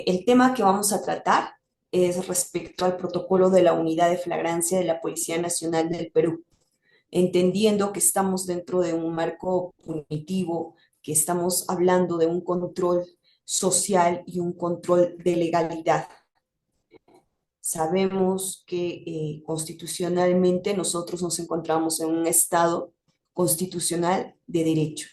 El tema que vamos a tratar es respecto al protocolo de la Unidad de Flagrancia de la Policía Nacional del Perú, entendiendo que estamos dentro de un marco punitivo, que estamos hablando de un control social y un control de legalidad. Sabemos que constitucionalmente nosotros nos encontramos en un estado constitucional de derecho.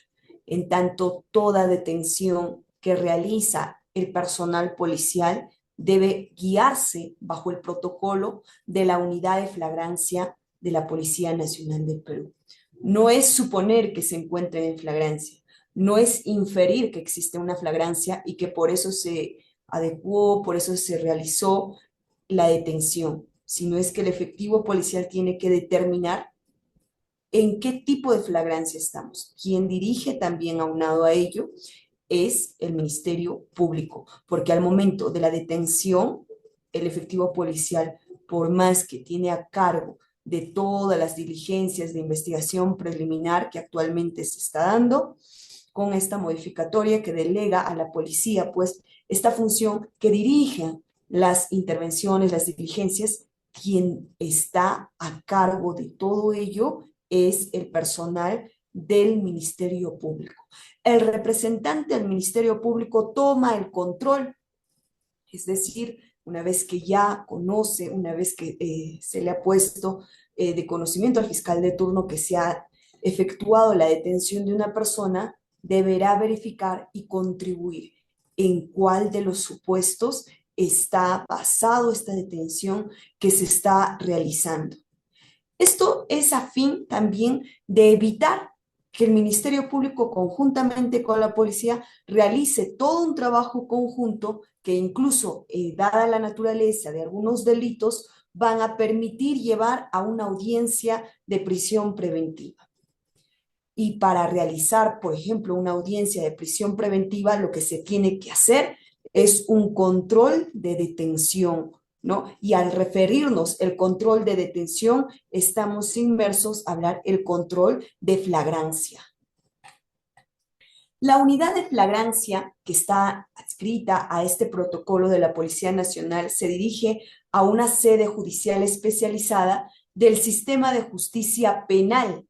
En tanto, toda detención que realiza el personal policial debe guiarse bajo el protocolo de la unidad de flagrancia de la Policía Nacional del Perú. No es suponer que se encuentren en flagrancia, no es inferir que existe una flagrancia y que por eso se adecuó, por eso se realizó la detención, sino es que el efectivo policial tiene que determinar en qué tipo de flagrancia estamos. Quien dirige también aunado a ello es el Ministerio Público, porque al momento de la detención, el efectivo policial, por más que tiene a cargo de todas las diligencias de investigación preliminar que actualmente se está dando, con esta modificatoria que delega a la policía, pues, esta función que dirige las intervenciones, las diligencias, quien está a cargo de todo ello es el personal del Ministerio Público. El representante del Ministerio Público toma el control, es decir, una vez que ya conoce, una vez que se le ha puesto de conocimiento al fiscal de turno que se ha efectuado la detención de una persona, deberá verificar y contribuir en cuál de los supuestos está basado esta detención que se está realizando. Esto es a fin también de evitar que el Ministerio Público conjuntamente con la policía realice todo un trabajo conjunto que incluso, dada la naturaleza de algunos delitos, van a permitir llevar a una audiencia de prisión preventiva. Y para realizar, por ejemplo, una audiencia de prisión preventiva, lo que se tiene que hacer es un control de detención, ¿no? Y al referirnos el control de detención, estamos inmersos a hablar el control de flagrancia. La unidad de flagrancia que está adscrita a este protocolo de la Policía Nacional se dirige a una sede judicial especializada del sistema de justicia penal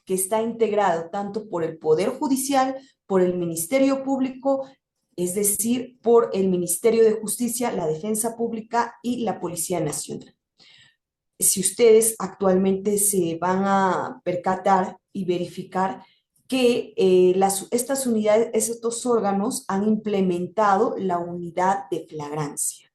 que está integrado tanto por el Poder Judicial, por el Ministerio Público, es decir, por el Ministerio de Justicia, la Defensa Pública y la Policía Nacional. Si ustedes actualmente se van a percatar y verificar que estas unidades, estos órganos han implementado la unidad de flagrancia.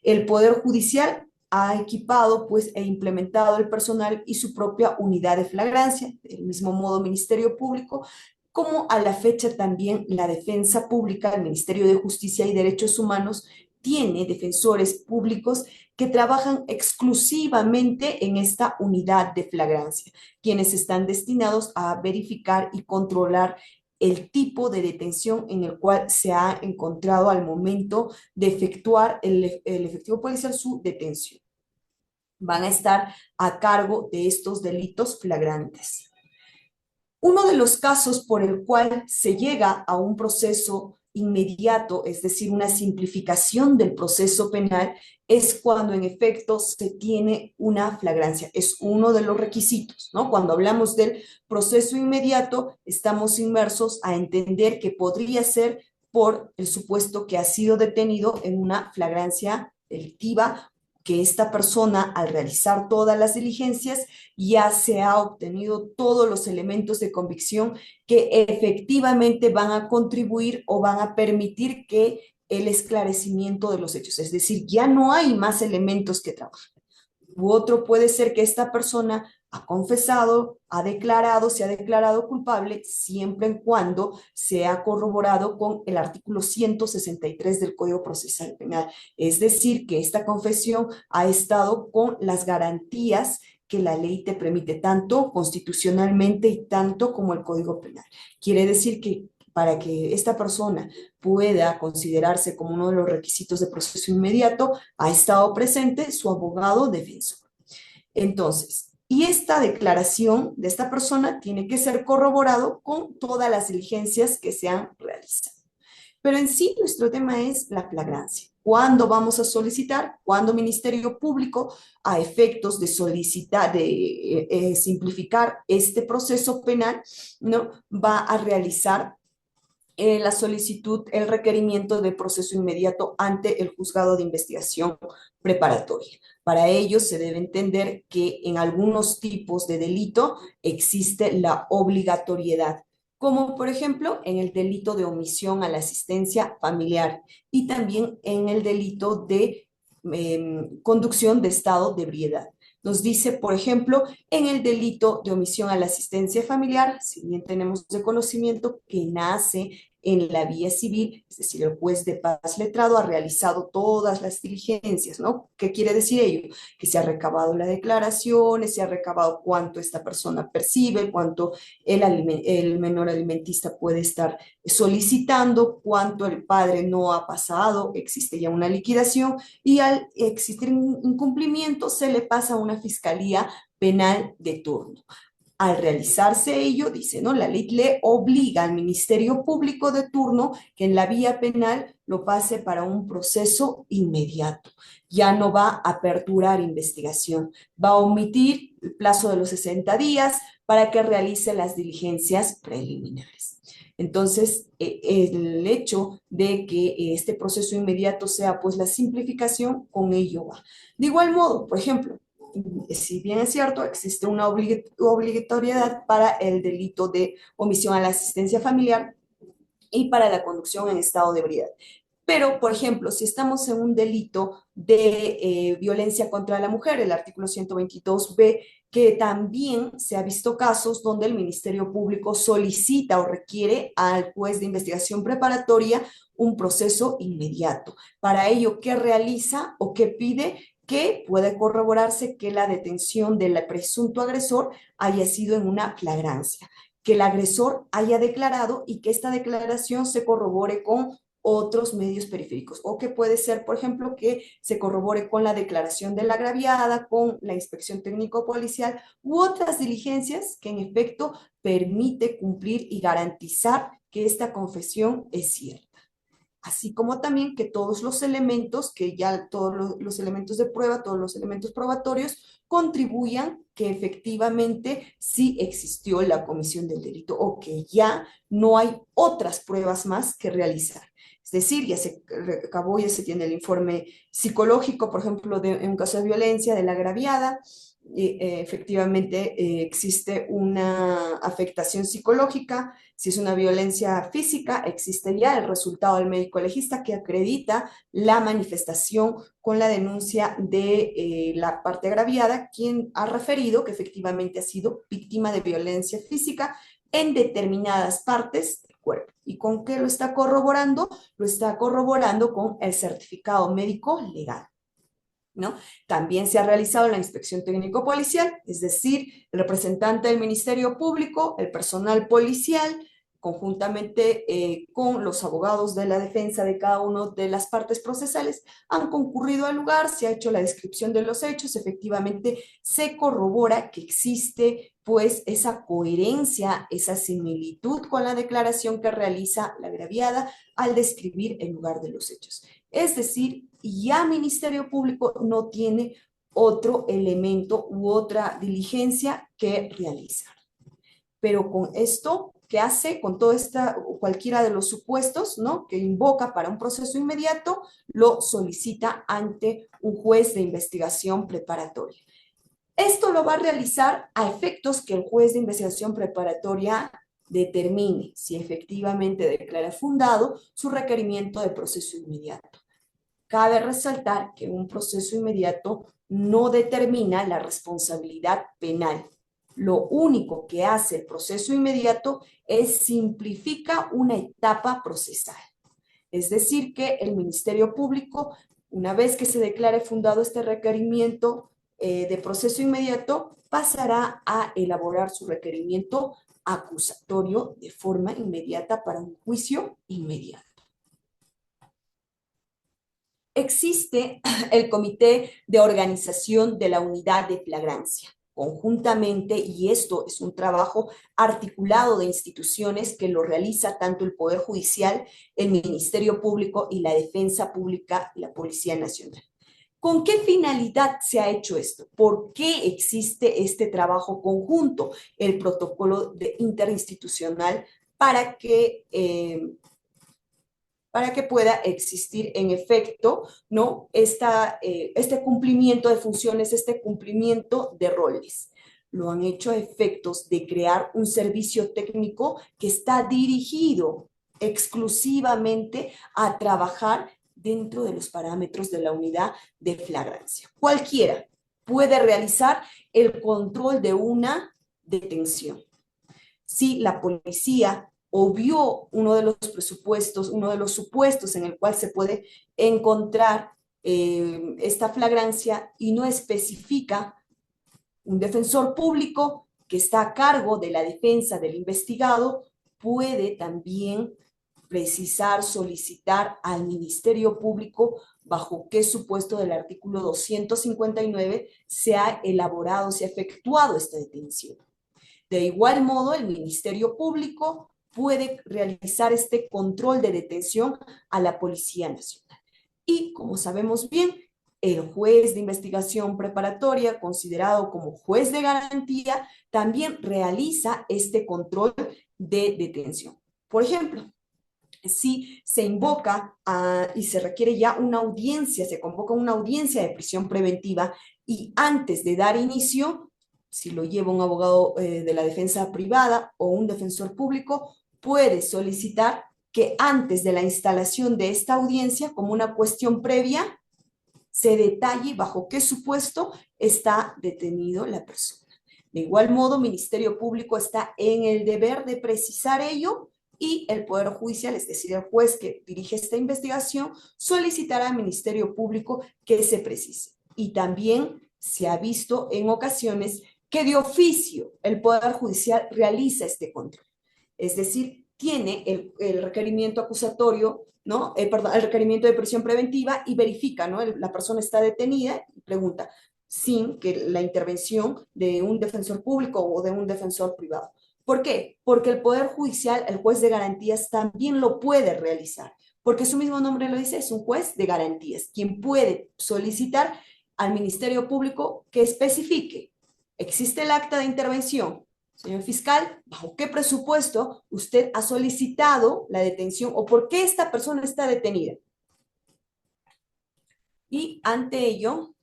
El Poder Judicial ha equipado pues, e implementado el personal y su propia unidad de flagrancia, del mismo modo Ministerio Público, como a la fecha también la Defensa Pública, el Ministerio de Justicia y Derechos Humanos, tiene defensores públicos que trabajan exclusivamente en esta unidad de flagrancia, quienes están destinados a verificar y controlar el tipo de detención en el cual se ha encontrado al momento de efectuar el efectivo policial su detención. Van a estar a cargo de estos delitos flagrantes. Uno de los casos por el cual se llega a un proceso inmediato, es decir, una simplificación del proceso penal, es cuando en efecto se tiene una flagrancia. Es uno de los requisitos, ¿no? Cuando hablamos del proceso inmediato, estamos inmersos a entender que podría ser por el supuesto que ha sido detenido en una flagrancia delictiva, que esta persona al realizar todas las diligencias ya se ha obtenido todos los elementos de convicción que efectivamente van a contribuir o van a permitir que el esclarecimiento de los hechos, es decir, ya no hay más elementos que trabajar. U otro puede ser que esta persona ha confesado, se ha declarado culpable, siempre y cuando se ha corroborado con el artículo 163 del Código Procesal Penal. Es decir, que esta confesión ha estado con las garantías que la ley te permite, tanto constitucionalmente y tanto como el Código Penal. Quiere decir que para que esta persona pueda considerarse como uno de los requisitos de proceso inmediato, ha estado presente su abogado defensor. Entonces, y esta declaración de esta persona tiene que ser corroborado con todas las diligencias que se han realizado. Pero en sí nuestro tema es la flagrancia. ¿cuándo vamos a solicitar? Cuando Ministerio Público, a efectos de solicitar, de simplificar este proceso penal, ¿no? Va a realizar la solicitud, el requerimiento de proceso inmediato ante el juzgado de investigación preparatoria. Para ello se debe entender que en algunos tipos de delito existe la obligatoriedad, como por ejemplo en el delito de omisión a la asistencia familiar y también en el delito de conducción de estado de ebriedad. Nos dice, por ejemplo, en el delito de omisión a la asistencia familiar, si bien tenemos de conocimiento que nace en la vía civil, es decir, el juez de paz letrado ha realizado todas las diligencias, ¿no? ¿Qué quiere decir ello? Que se ha recabado las declaraciones, se ha recabado cuánto esta persona percibe, cuánto el menor alimentista puede estar solicitando, cuánto el padre no ha pasado, existe ya una liquidación y al existir un incumplimiento se le pasa a una fiscalía penal de turno. Al realizarse ello, dice, ¿no? La ley le obliga al Ministerio Público de turno que en la vía penal lo pase para un proceso inmediato. Ya no va a aperturar investigación, va a omitir el plazo de los 60 días para que realice las diligencias preliminares. Entonces, el hecho de que este proceso inmediato sea pues la simplificación, con ello va. De igual modo, por ejemplo, si bien es cierto, existe una obligatoriedad para el delito de omisión a la asistencia familiar y para la conducción en estado de ebriedad. Pero, por ejemplo, si estamos en un delito de violencia contra la mujer, el artículo 122b, que también se ha visto casos donde el Ministerio Público solicita o requiere al juez de investigación preparatoria un proceso inmediato. Para ello, ¿qué realiza o qué pide? Que puede corroborarse que la detención del presunto agresor haya sido en una flagrancia, que el agresor haya declarado y que esta declaración se corrobore con otros medios periféricos, o que puede ser, por ejemplo, que se corrobore con la declaración de la agraviada, con la inspección técnico-policial u otras diligencias que en efecto permite cumplir y garantizar que esta confesión es cierta, así como también que todos los elementos, que ya todos los elementos de prueba, todos los elementos probatorios, contribuyan que efectivamente sí existió la comisión del delito o que ya no hay otras pruebas más que realizar. Es decir, ya se recabó, ya se tiene el informe psicológico, por ejemplo, en un caso de violencia de la agraviada, efectivamente existe una afectación psicológica. Si es una violencia física, existe ya el resultado del médico legista que acredita la manifestación con la denuncia de la parte agraviada, quien ha referido que efectivamente ha sido víctima de violencia física en determinadas partes del cuerpo. ¿Y con qué lo está corroborando? Lo está corroborando con el certificado médico legal, ¿no? También se ha realizado la inspección técnico-policial, es decir, el representante del Ministerio Público, el personal policial, conjuntamente con los abogados de la defensa de cada una de las partes procesales, han concurrido al lugar, se ha hecho la descripción de los hechos, efectivamente se corrobora que existe pues esa coherencia, esa similitud con la declaración que realiza la agraviada al describir el lugar de los hechos. Es decir, ya Ministerio Público no tiene otro elemento u otra diligencia que realizar. Pero con esto, ¿qué hace? Con toda esta, cualquiera de los supuestos, ¿no? Que invoca para un proceso inmediato, lo solicita ante un juez de investigación preparatoria. Esto lo va a realizar a efectos que el juez de investigación preparatoria determine si efectivamente declara fundado su requerimiento de proceso inmediato. Cabe resaltar que un proceso inmediato no determina la responsabilidad penal. Lo único que hace el proceso inmediato es simplifica una etapa procesal. Es decir, que el Ministerio Público, una vez que se declare fundado este requerimiento de proceso inmediato, pasará a elaborar su requerimiento acusatorio de forma inmediata para un juicio inmediato. Existe el Comité de Organización de la Unidad de Flagrancia. conjuntamente, y esto es un trabajo articulado de instituciones que lo realiza tanto el Poder Judicial, el Ministerio Público y la Defensa Pública y la Policía Nacional. ¿Con qué finalidad se ha hecho esto? ¿Por qué existe este trabajo conjunto, el protocolo interinstitucional, para que pueda existir en efecto, ¿no? Este cumplimiento de funciones, este cumplimiento de roles? Lo han hecho a efectos de crear un servicio técnico que está dirigido exclusivamente a trabajar dentro de los parámetros de la unidad de flagrancia. Cualquiera puede realizar el control de una detención. Si la policía obvió uno de los presupuestos, uno de los supuestos en el cual se puede encontrar esta flagrancia y no especifica un defensor público que está a cargo de la defensa del investigado, puede también precisar, solicitar al Ministerio Público bajo qué supuesto del artículo 259 se ha elaborado, se ha efectuado esta detención. De igual modo, el Ministerio Público puede realizar este control de detención a la Policía Nacional. Y como sabemos bien, el juez de investigación preparatoria, considerado como juez de garantía, también realiza este control de detención. Por ejemplo, si se invoca y se requiere ya una audiencia, se convoca una audiencia de prisión preventiva y antes de dar inicio, si lo lleva un abogado de la defensa privada o un defensor público, puede solicitar que antes de la instalación de esta audiencia, como una cuestión previa, se detalle bajo qué supuesto está detenido la persona. De igual modo, Ministerio Público está en el deber de precisar ello y el Poder Judicial, es decir, el juez que dirige esta investigación, solicitará al Ministerio Público que se precise. Y también se ha visto en ocasiones que de oficio el Poder Judicial realiza este control. Es decir, tiene el requerimiento acusatorio, ¿no? Perdón, el requerimiento de prisión preventiva y verifica, ¿no? La persona está detenida y pregunta, sin que la intervención de un defensor público o de un defensor privado. ¿Por qué? Porque el Poder Judicial, el juez de garantías, también lo puede realizar, porque su mismo nombre lo dice, es un juez de garantías, quien puede solicitar al Ministerio Público que especifique, existe el acta de intervención. Señor fiscal, ¿bajo qué presupuesto usted ha solicitado la detención o por qué esta persona está detenida? Y ante ello,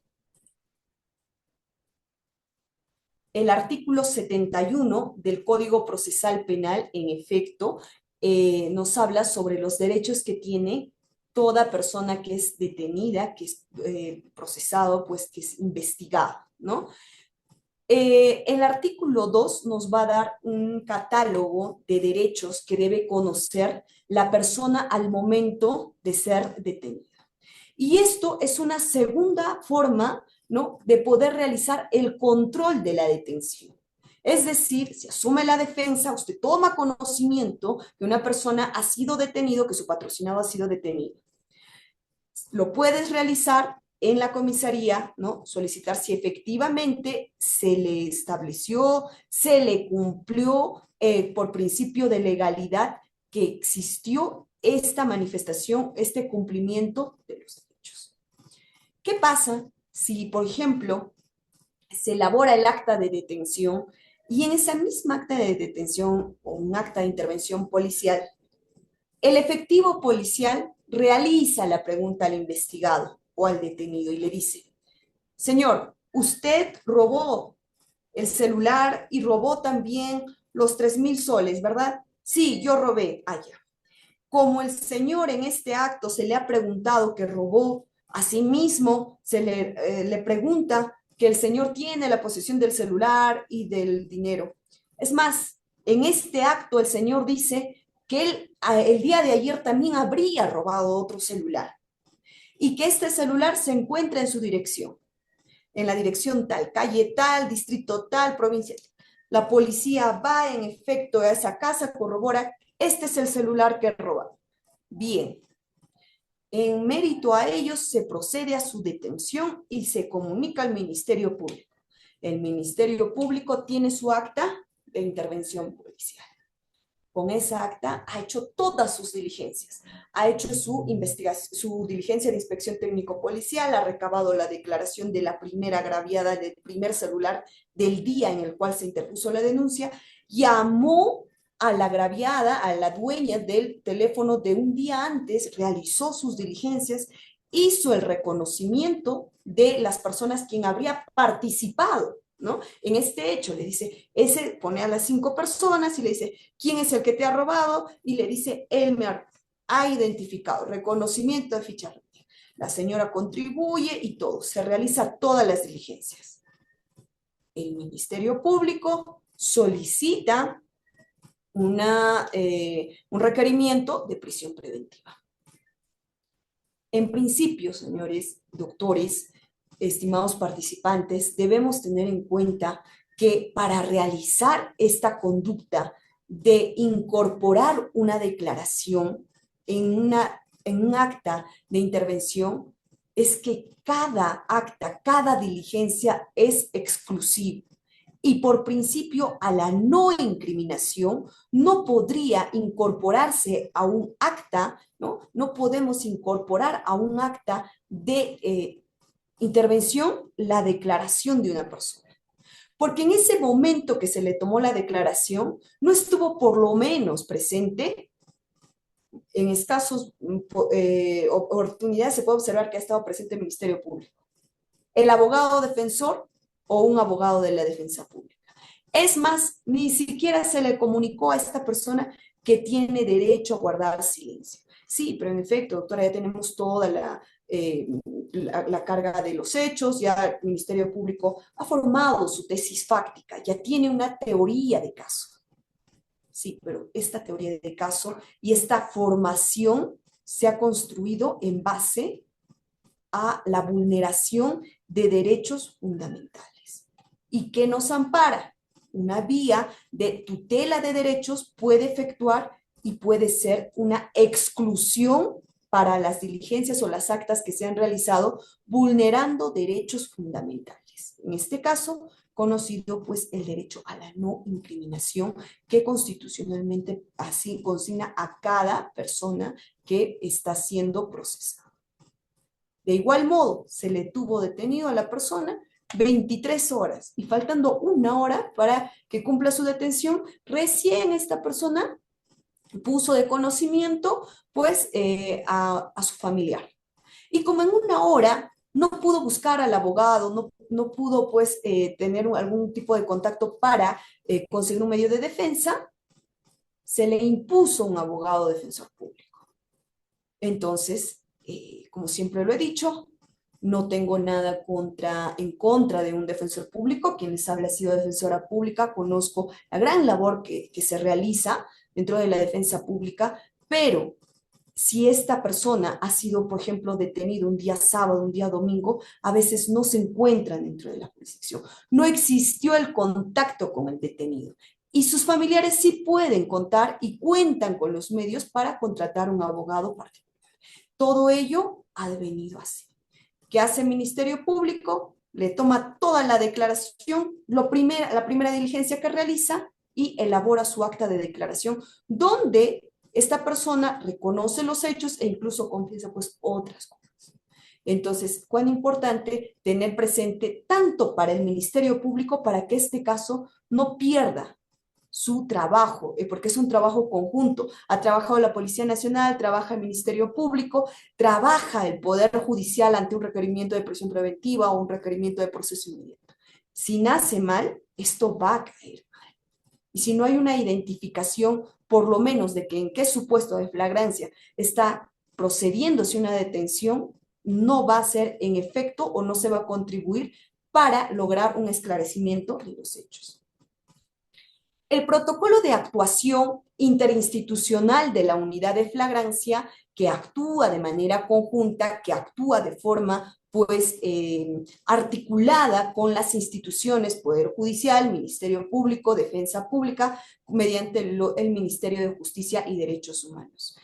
el artículo 71 del Código Procesal Penal, en efecto, nos habla sobre los derechos que tiene toda persona que es detenida, que es procesado, pues que es investigado, ¿no? El artículo 2 nos va a dar un catálogo de derechos que debe conocer la persona al momento de ser detenida. Y esto es una segunda forma, ¿no?, de poder realizar el control de la detención. Es decir, si asume la defensa, usted toma conocimiento que una persona ha sido detenido, que su patrocinado ha sido detenido. Lo puedes realizar en la comisaría, ¿no? Solicitar si efectivamente se le estableció, se le cumplió por principio de legalidad que existió esta manifestación, este cumplimiento de los derechos. ¿Qué pasa si, por ejemplo, se elabora el acta de detención y en esa misma acta de detención o un acta de intervención policial, el efectivo policial realiza la pregunta al investigado o al detenido y le dice, señor, usted robó el celular y robó también los 3,000 soles, ¿verdad? Sí, yo robé allá. Como el señor en este acto se le ha preguntado que robó, asimismo le pregunta que el señor tiene la posesión del celular y del dinero. Es más, en este acto el señor dice que él el día de ayer también habría robado otro celular y que este celular se encuentra en su dirección, en la dirección tal, calle tal, distrito tal, provincia tal. La policía va en efecto a esa casa, corrobora, este es el celular que robado. Bien, en mérito a ellos se procede a su detención y se comunica al Ministerio Público. El Ministerio Público tiene su acta de intervención policial. Con esa acta ha hecho todas sus diligencias, ha hecho su investigación, su diligencia de inspección técnico-policial, ha recabado la declaración de la primera agraviada del primer celular del día en el cual se interpuso la denuncia, llamó a la agraviada, a la dueña del teléfono de un día antes, realizó sus diligencias, hizo el reconocimiento de las personas quien habría participado, ¿no? En este hecho le dice, ese pone a las 5 personas y le dice, ¿quién es el que te ha robado? Y le dice, él me ha identificado, reconocimiento de ficha. La señora contribuye y todo, se realiza todas las diligencias. El Ministerio Público solicita un requerimiento de prisión preventiva. En principio, señores doctores, estimados participantes, debemos tener en cuenta que para realizar esta conducta de incorporar una declaración en un acta de intervención, es que cada acta, cada diligencia es exclusiva. Y por principio, a la no incriminación no podría incorporarse a un acta, ¿no? No podemos incorporar a un acta de intervención la declaración de una persona. Porque en ese momento que se le tomó la declaración, no estuvo por lo menos presente, en escasos oportunidades se puede observar que ha estado presente el Ministerio Público, el abogado defensor o un abogado de la defensa pública. Es más, ni siquiera se le comunicó a esta persona que tiene derecho a guardar silencio. Sí, pero en efecto, doctora, ya tenemos toda la carga de los hechos, ya el Ministerio Público ha formado su tesis fáctica, ya tiene una teoría de caso. Sí, pero esta teoría de caso y esta formación se ha construido en base a la vulneración de derechos fundamentales. ¿Y qué nos ampara? Una vía de tutela de derechos puede efectuar y puede ser una exclusión para las diligencias o las actas que se han realizado vulnerando derechos fundamentales. En este caso, conocido pues el derecho a la no incriminación que constitucionalmente así consigna a cada persona que está siendo procesada. De igual modo, se le tuvo detenido a la persona 23 horas y faltando una hora para que cumpla su detención, recién esta persona puso de conocimiento pues a su familiar. Y como en una hora no pudo buscar al abogado, no pudo pues tener algún tipo de contacto para conseguir un medio de defensa, se le impuso un abogado defensor público. Entonces, como siempre lo he dicho, no tengo nada en contra de un defensor público. Quien les habla ha sido defensora pública, conozco la gran labor que se realiza dentro de la defensa pública, pero si esta persona ha sido, por ejemplo, detenido un día sábado, un día domingo, a veces no se encuentran dentro de la jurisdicción. No existió el contacto con el detenido. Y sus familiares sí pueden contar y cuentan con los medios para contratar un abogado particular. Todo ello ha venido así. ¿Qué hace el Ministerio Público? Le toma toda la declaración, la primera diligencia que realiza y elabora su acta de declaración, donde esta persona reconoce los hechos e incluso confiesa pues otras cosas. Entonces, cuán importante tener presente tanto para el Ministerio Público para que este caso no pierda su trabajo, porque es un trabajo conjunto. Ha trabajado la Policía Nacional, trabaja el Ministerio Público, trabaja el Poder Judicial ante un requerimiento de prisión preventiva o un requerimiento de proceso inmediato. Si nace mal, esto va a caer mal. Y si no hay una identificación, por lo menos de que en qué supuesto de flagrancia está procediéndose una detención, no va a ser en efecto o no se va a contribuir para lograr un esclarecimiento de los hechos. El protocolo de actuación interinstitucional de la unidad de flagrancia, que actúa de manera conjunta, que actúa de forma pues articulada con las instituciones, Poder Judicial, Ministerio Público, Defensa Pública, mediante el Ministerio de Justicia y Derechos Humanos.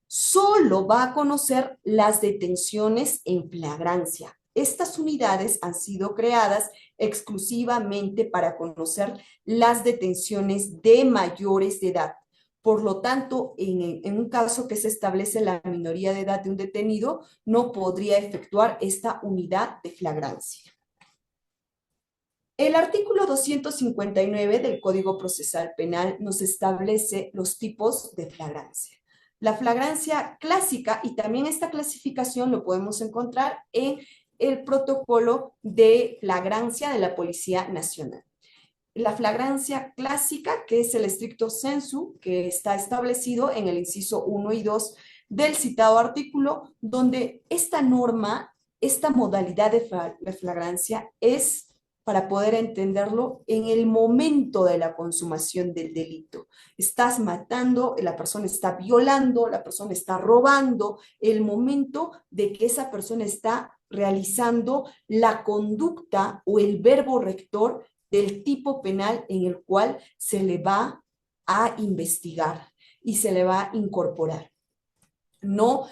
Solo va a conocer las detenciones en flagrancia, Estas unidades han sido creadas exclusivamente para conocer las detenciones de mayores de edad. Por lo tanto, en un caso que se establece la minoría de edad de un detenido, no podría efectuar esta unidad de flagrancia. El artículo 259 del Código Procesal Penal nos establece los tipos de flagrancia. La flagrancia clásica, y también esta clasificación lo podemos encontrar en el protocolo de flagrancia de la Policía Nacional. La flagrancia clásica, que es el stricto sensu, que está establecido en el inciso 1 y 2 del citado artículo, donde esta norma, esta modalidad de flagrancia es, para poder entenderlo, en el momento de la consumación del delito. Estás matando, la persona está violando, la persona está robando, el momento de que esa persona está realizando la conducta o el verbo rector del tipo penal en el cual se le va a investigar y se le va a incorporar. No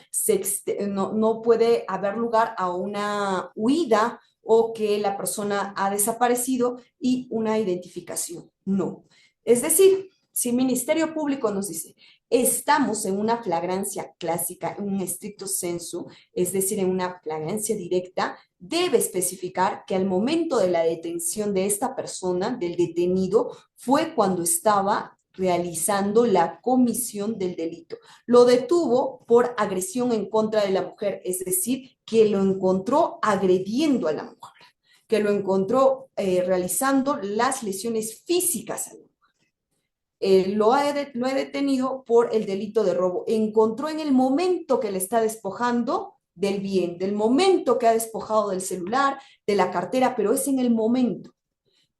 puede haber lugar a una huida o que la persona ha desaparecido y una identificación. No. Es decir, si el Ministerio Público nos dice, estamos en una flagrancia clásica, en un estricto sensu, es decir, en una flagrancia directa, debe especificar que al momento de la detención de esta persona, del detenido, fue cuando estaba realizando la comisión del delito. Lo detuvo por agresión en contra de la mujer, es decir, que lo encontró agrediendo a la mujer, que lo encontró realizando las lesiones físicas a la mujer. Lo ha detenido por el delito de robo. Encontró en el momento que le está despojando del bien, del momento que ha despojado del celular, de la cartera, pero es en el momento.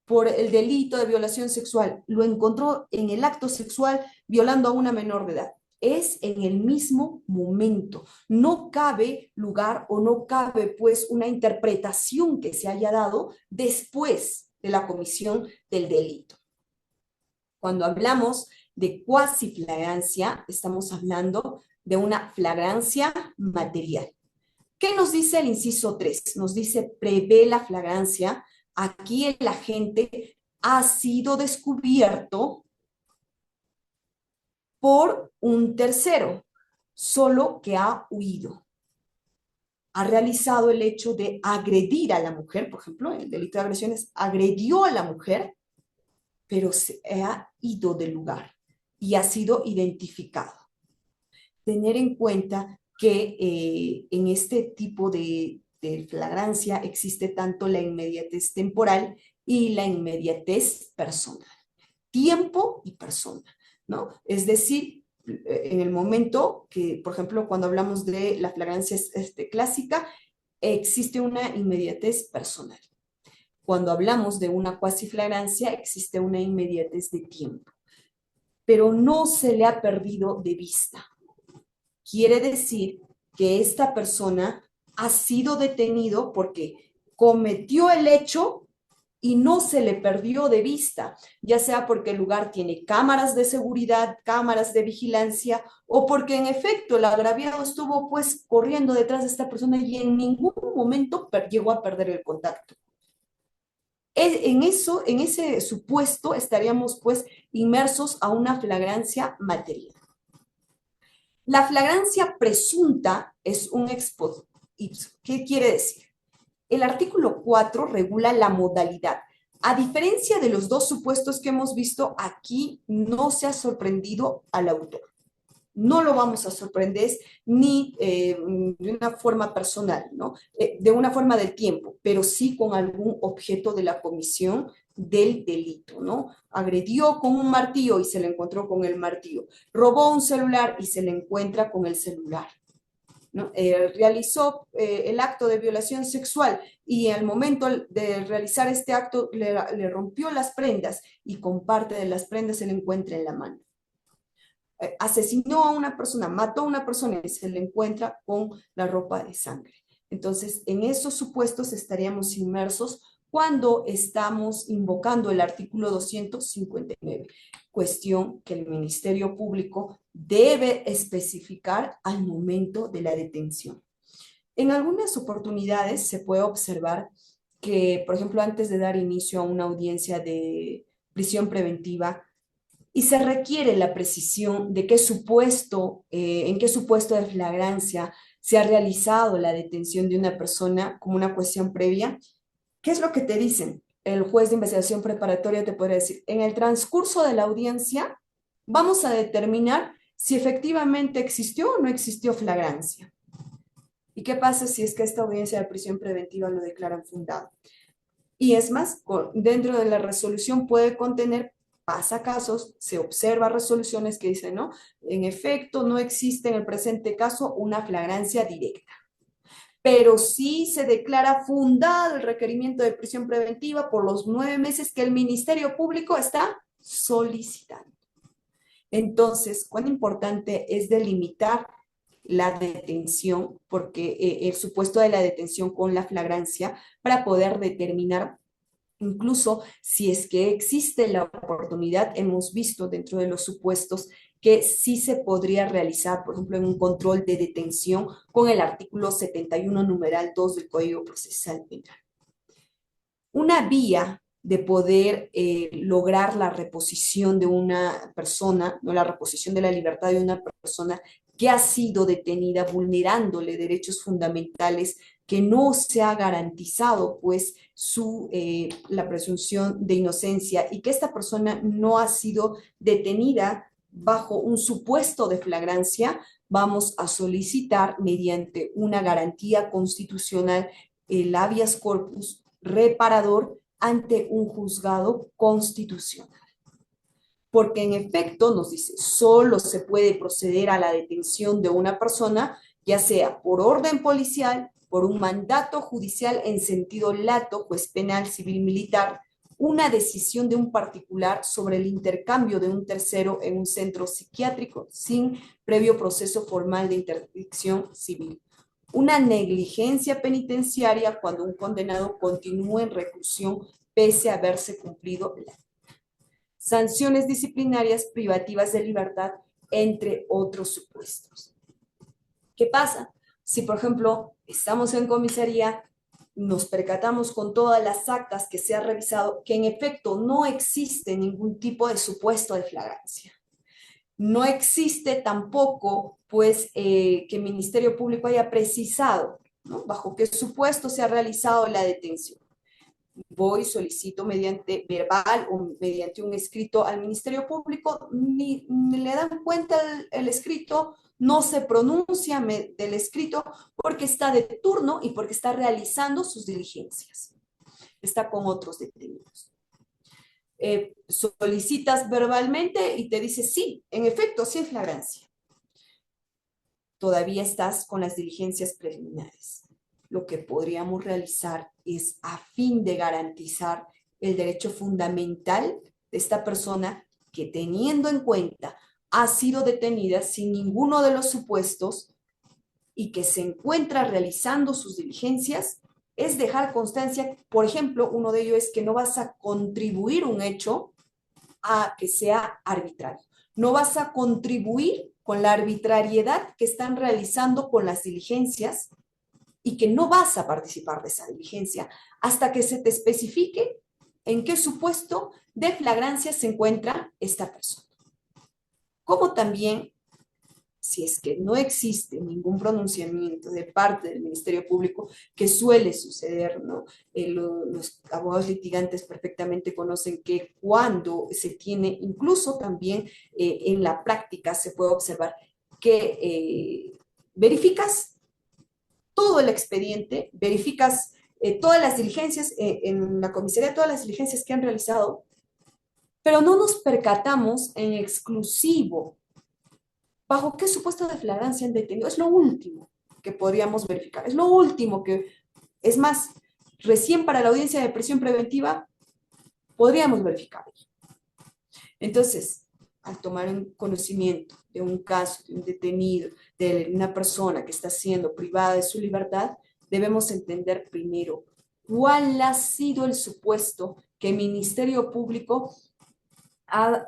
Por el delito de violación sexual, lo encontró en el acto sexual violando a una menor de edad. Es en el mismo momento. No cabe lugar o no cabe pues una interpretación que se haya dado después de la comisión del delito. Cuando hablamos de cuasi flagrancia, estamos hablando de una flagrancia material. ¿Qué nos dice el inciso 3? Nos dice, prevé la flagrancia. Aquí el agente ha sido descubierto por un tercero, solo que ha huido. Ha realizado el hecho de agredir a la mujer, por ejemplo, el delito de agresiones, agredió a la mujer, pero se ha ido del lugar y ha sido identificado. Tener en cuenta que en este tipo de flagrancia existe tanto la inmediatez temporal y la inmediatez personal. Tiempo y persona, ¿no? Es decir, en el momento que, por ejemplo, cuando hablamos de la flagrancia clásica, existe una inmediatez personal. Cuando hablamos de una cuasiflagrancia, existe una inmediatez de tiempo, pero no se le ha perdido de vista. Quiere decir que esta persona ha sido detenido porque cometió el hecho y no se le perdió de vista, ya sea porque el lugar tiene cámaras de seguridad, cámaras de vigilancia, o porque en efecto el agraviado estuvo pues corriendo detrás de esta persona y en ningún momento llegó a perder el contacto. En ese supuesto estaríamos pues inmersos a una flagrancia material. La flagrancia presunta es un ex ipso. ¿Qué quiere decir? El artículo 4 regula la modalidad. A diferencia de los dos supuestos que hemos visto, aquí no se ha sorprendido al autor. No lo vamos a sorprender ni de una forma personal, ¿no? De una forma del tiempo, pero sí con algún objeto de la comisión del delito, ¿no? Agredió con un martillo y se le encontró con el martillo. Robó un celular y se le encuentra con el celular, ¿no? Realizó el acto de violación sexual y al momento de realizar este acto le rompió las prendas y con parte de las prendas se le encuentra en la mano. Asesinó a una persona, mató a una persona y se le encuentra con la ropa de sangre. Entonces, en esos supuestos estaríamos inmersos cuando estamos invocando el artículo 259, cuestión que el Ministerio Público debe especificar al momento de la detención. En algunas oportunidades se puede observar que, por ejemplo, antes de dar inicio a una audiencia de prisión preventiva, y se requiere la precisión de qué supuesto, en qué supuesto de flagrancia se ha realizado la detención de una persona como una cuestión previa. ¿Qué es lo que te dicen? El juez de investigación preparatoria te puede decir, en el transcurso de la audiencia vamos a determinar si efectivamente existió o no existió flagrancia. ¿Y qué pasa si es que esta audiencia de prisión preventiva lo declaran fundado? Y es más, dentro de la resolución puede contener pasacasos, se observa resoluciones que dicen, ¿no? En efecto, no existe en el presente caso una flagrancia directa, pero sí se declara fundado el requerimiento de prisión preventiva por los 9 meses que el Ministerio Público está solicitando. Entonces, cuán importante es delimitar la detención, porque el supuesto de la detención con la flagrancia, para poder determinar, incluso si es que existe la oportunidad, hemos visto dentro de los supuestos que sí se podría realizar, por ejemplo, en un control de detención con el artículo 71, numeral 2 del Código Procesal Penal. Una vía de poder lograr la reposición de una persona, no la reposición de la libertad de una persona que ha sido detenida vulnerándole derechos fundamentales, que no se ha garantizado pues la presunción de inocencia y que esta persona no ha sido detenida bajo un supuesto de flagrancia, vamos a solicitar mediante una garantía constitucional el habeas corpus reparador ante un juzgado constitucional. Porque en efecto nos dice, solo se puede proceder a la detención de una persona, ya sea por orden policial, por un mandato judicial en sentido lato, juez penal, civil, militar, una decisión de un particular sobre el intercambio de un tercero en un centro psiquiátrico sin previo proceso formal de interdicción civil. Una negligencia penitenciaria cuando un condenado continúa en reclusión pese a haberse cumplido la sanciones disciplinarias privativas de libertad, entre otros supuestos. ¿Qué pasa? Si, por ejemplo, estamos en comisaría, nos percatamos con todas las actas que se ha revisado que en efecto no existe ningún tipo de supuesto de flagrancia. No existe tampoco, pues, que el Ministerio Público haya precisado, ¿no?, bajo qué supuesto se ha realizado la detención. Voy, solicito mediante verbal o mediante un escrito al Ministerio Público, ni le dan cuenta el escrito, no se pronuncia del escrito porque está de turno y porque está realizando sus diligencias. Está con otros detenidos. Solicitas verbalmente y te dice sí, en efecto, sí es flagrancia. Todavía estás con las diligencias preliminares. Lo que podríamos realizar es, a fin de garantizar el derecho fundamental de esta persona que, teniendo en cuenta ha sido detenida sin ninguno de los supuestos y que se encuentra realizando sus diligencias, es dejar constancia, por ejemplo, uno de ellos es que no vas a contribuir un hecho a que sea arbitrario. No vas a contribuir con la arbitrariedad que están realizando con las diligencias y que no vas a participar de esa diligencia hasta que se te especifique en qué supuesto de flagrancia se encuentra esta persona. Como también, si es que no existe ningún pronunciamiento de parte del Ministerio Público, que suele suceder, ¿no? Los abogados litigantes perfectamente conocen que cuando se tiene, incluso también en la práctica se puede observar que verificas todo el expediente, verificas todas las diligencias, en la comisaría todas las diligencias que han realizado, pero no nos percatamos en exclusivo bajo qué supuesto de flagrancia han detenido. Es lo último que podríamos verificar, es lo último que, es más, recién para la audiencia de prisión preventiva podríamos verificar. Entonces, al tomar un conocimiento de un caso, de un detenido, de una persona que está siendo privada de su libertad, debemos entender primero cuál ha sido el supuesto que el Ministerio Público ha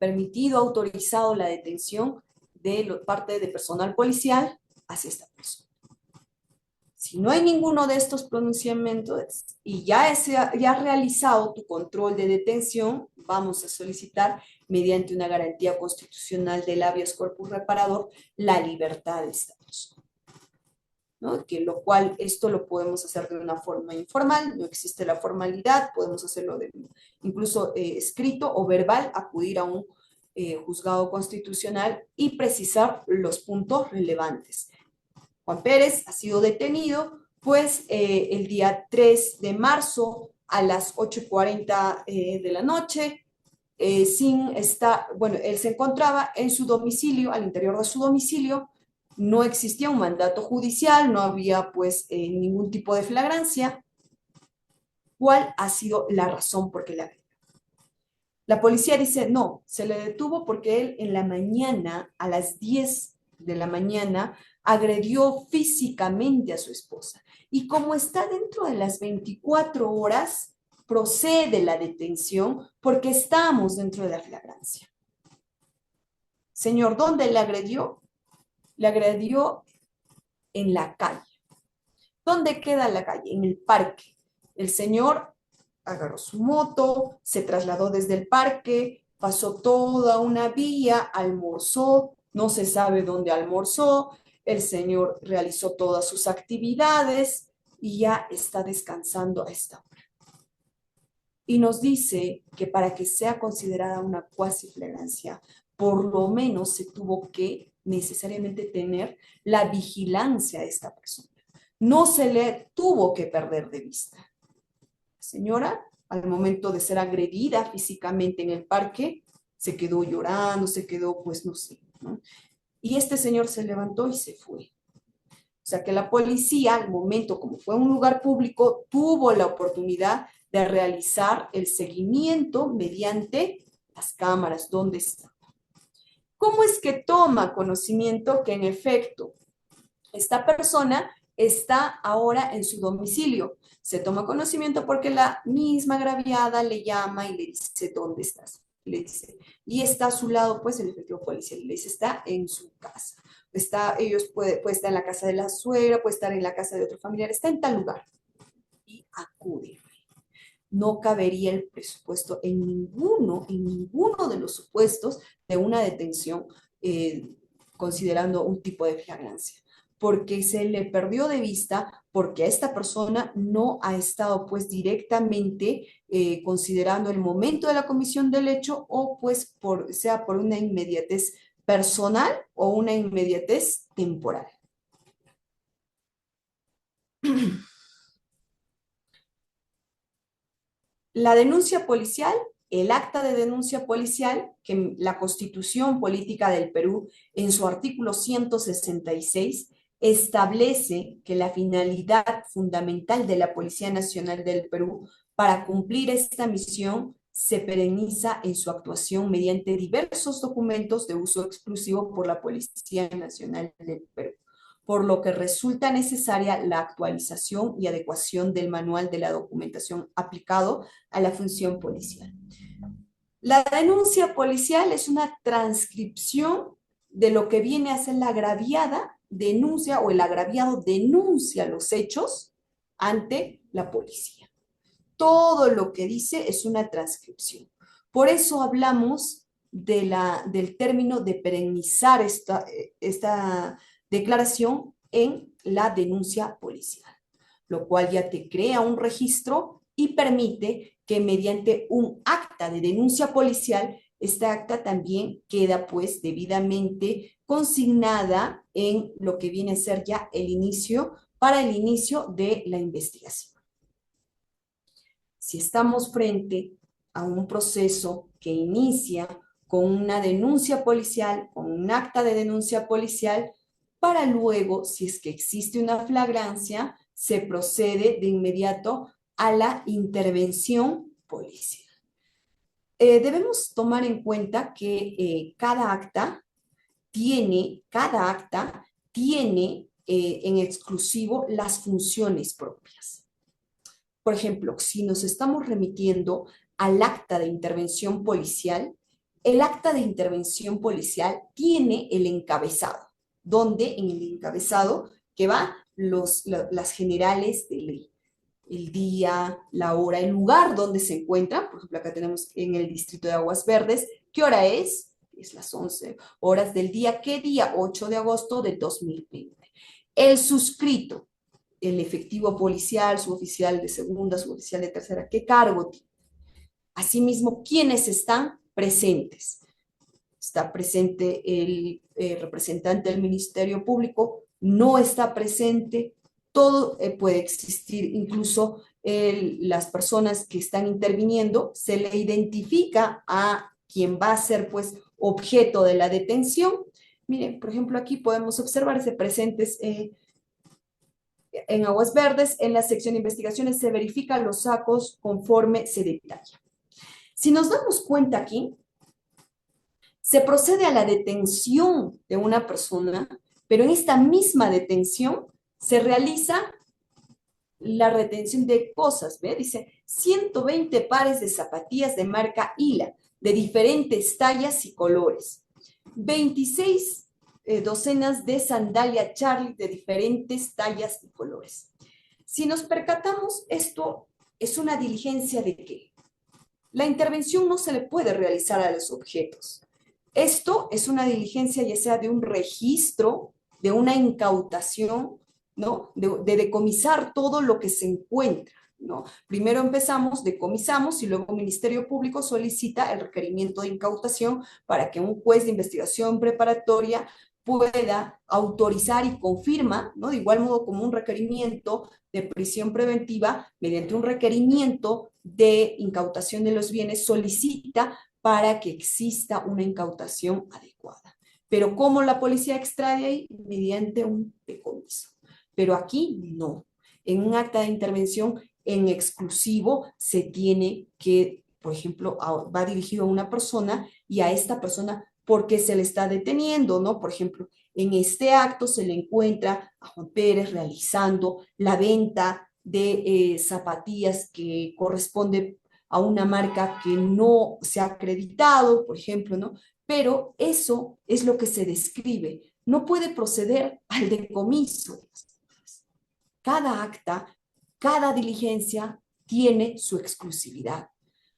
permitido, autorizado la detención de parte de personal policial hacia esta persona. Si no hay ninguno de estos pronunciamientos y ya has realizado tu control de detención, vamos a solicitar, mediante una garantía constitucional del habeas corpus reparador, la libertad de esta persona. ¿No? Que lo cual esto lo podemos hacer de una forma informal, no existe la formalidad, podemos hacerlo incluso escrito o verbal, acudir a un juzgado constitucional y precisar los puntos relevantes. Juan Pérez ha sido detenido, pues el día 3 de marzo a las 8:40 de la noche, bueno, él se encontraba en su domicilio, al interior de su domicilio, no existía un mandato judicial, no había pues ningún tipo de flagrancia. ¿Cuál ha sido la razón por qué la agredió? La policía dice, no, se le detuvo porque él en la mañana, a las 10 de la mañana, agredió físicamente a su esposa. Y como está dentro de las 24 horas, procede la detención porque estamos dentro de la flagrancia. Señor, ¿dónde le agredió? Le agredió en la calle. ¿Dónde queda la calle? En el parque. El señor agarró su moto, se trasladó desde el parque, pasó toda una vía, almorzó, no se sabe dónde almorzó, el señor realizó todas sus actividades y ya está descansando a esta hora. Y nos dice que para que sea considerada una cuasi flagrancia, por lo menos se tuvo que necesariamente tener la vigilancia de esta persona. No se le tuvo que perder de vista. La señora, al momento de ser agredida físicamente en el parque, se quedó llorando, se quedó, pues no sé, ¿no? Y este señor se levantó y se fue. O sea que la policía, al momento, como fue un lugar público, tuvo la oportunidad de realizar el seguimiento mediante las cámaras, ¿dónde está? ¿Cómo es que toma conocimiento que en efecto esta persona está ahora en su domicilio? Se toma conocimiento porque la misma agraviada le llama y le dice, ¿dónde estás? Le dice, y está a su lado, pues, el efectivo policial, le dice, está en su casa. Puede estar en la casa de la suegra, puede estar en la casa de otro familiar, está en tal lugar. Y acude. No cabería el presupuesto en ninguno de los supuestos de una detención, considerando un tipo de flagrancia, porque se le perdió de vista, porque a esta persona no ha estado pues directamente considerando el momento de la comisión del hecho o pues sea por una inmediatez personal o una inmediatez temporal. La denuncia policial, el acta de denuncia policial, que la Constitución Política del Perú, en su artículo 166, establece que la finalidad fundamental de la Policía Nacional del Perú para cumplir esta misión se perenniza en su actuación mediante diversos documentos de uso exclusivo por la Policía Nacional del Perú, por lo que resulta necesaria la actualización y adecuación del manual de la documentación aplicado a la función policial. La denuncia policial es una transcripción de lo que viene a ser la agraviada denuncia o el agraviado denuncia los hechos ante la policía. Todo lo que dice es una transcripción. Por eso hablamos del término de perennizar esta declaración en la denuncia policial, lo cual ya te crea un registro y permite que mediante un acta de denuncia policial, esta acta también queda pues debidamente consignada en lo que viene a ser ya para el inicio de la investigación. Si estamos frente a un proceso que inicia con una denuncia policial, con un acta de denuncia policial, para luego, si es que existe una flagrancia, se procede de inmediato a la intervención policial. Debemos tomar en cuenta que cada acta tiene en exclusivo las funciones propias. Por ejemplo, si nos estamos remitiendo al acta de intervención policial, el acta de intervención policial tiene el encabezado, donde en el encabezado que va las generales de ley. El día, la hora, el lugar donde se encuentra. Por ejemplo, acá tenemos en el distrito de Aguas Verdes. ¿Qué hora es? Es las 11 horas del día. ¿Qué día? 8 de agosto de 2020. El suscrito, el efectivo policial, suboficial de segunda, suboficial de tercera, ¿qué cargo tiene? Asimismo, ¿quiénes están presentes? Está presente el representante del Ministerio Público, no está presente, todo puede existir, incluso las personas que están interviniendo, se le identifica a quien va a ser pues objeto de la detención. Miren, por ejemplo, aquí podemos observarse presentes en Aguas Verdes, en la sección de investigaciones se verifican los sacos conforme se detalla. Si nos damos cuenta aquí, se procede a la detención de una persona, pero en esta misma detención se realiza la retención de cosas, ¿ve? Dice 120 pares de zapatillas de marca Hila, de diferentes tallas y colores, 26 docenas de sandalia Charlie de diferentes tallas y colores. Si nos percatamos, esto es una diligencia de qué? La intervención no se le puede realizar a los objetos. Esto es una diligencia ya sea de un registro, de una incautación, ¿no? De decomisar todo lo que se encuentra, ¿no? Primero empezamos, decomisamos y luego el Ministerio Público solicita el requerimiento de incautación para que un juez de investigación preparatoria pueda autorizar y confirma, ¿no? De igual modo como un requerimiento de prisión preventiva, mediante un requerimiento de incautación de los bienes, solicita para que exista una incautación adecuada. Pero ¿cómo la policía extrae de ahí? Mediante un decomiso. Pero aquí no. En un acta de intervención en exclusivo se tiene que, por ejemplo, va dirigido a una persona y a esta persona, ¿por qué se le está deteniendo? ¿No? Por ejemplo, en este acto se le encuentra a Juan Pérez realizando la venta de zapatillas que corresponde a una marca que no se ha acreditado, por ejemplo, ¿no? Pero eso es lo que se describe. No puede proceder al decomiso. Cada acta, cada diligencia tiene su exclusividad.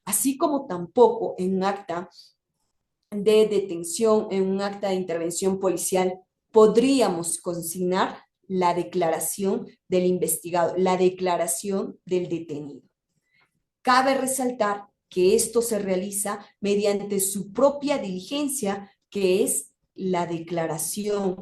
Así como tampoco en un acta de detención, en un acta de intervención policial, podríamos consignar la declaración del investigado, la declaración del detenido. Cabe resaltar que esto se realiza mediante su propia diligencia, que es la declaración,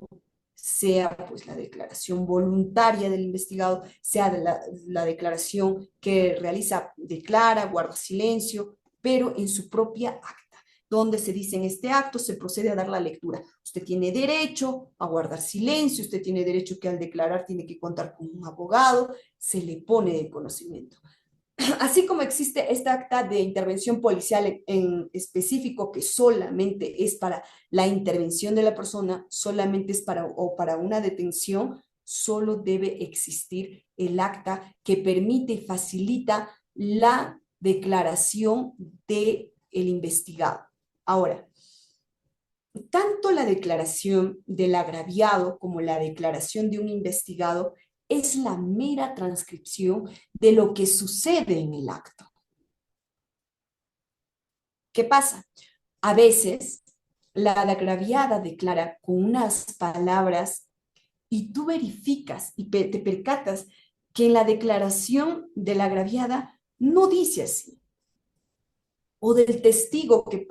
sea pues la declaración voluntaria del investigado, sea la declaración que realiza, declara, guarda silencio, pero en su propia acta, donde se dice en este acto se procede a dar la lectura. Usted tiene derecho a guardar silencio, usted tiene derecho que al declarar tiene que contar con un abogado, se le pone de conocimiento. Así como existe esta acta de intervención policial en específico que solamente es para la intervención de la persona, solamente es para una detención, solo debe existir el acta que permite y facilita la declaración del investigado. Ahora, tanto la declaración del agraviado como la declaración de un investigado es la mera transcripción de lo que sucede en el acto. ¿Qué pasa? A veces la agraviada declara con unas palabras y tú verificas y te percatas que en la declaración de la agraviada no dice así. O del testigo que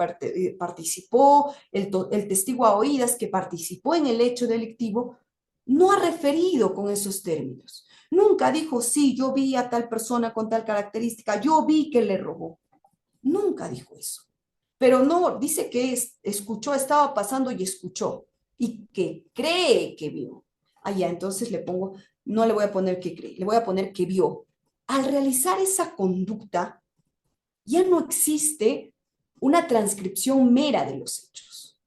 participó, el testigo a oídas que participó en el hecho delictivo, no ha referido con esos términos. Nunca dijo, sí, yo vi a tal persona con tal característica, yo vi que le robó. Nunca dijo eso. Pero no, dice que escuchó, estaba pasando y escuchó, y que cree que vio. Allá, entonces le pongo, no le voy a poner que cree, le voy a poner que vio. Al realizar esa conducta, ya no existe una transcripción mera de los hechos.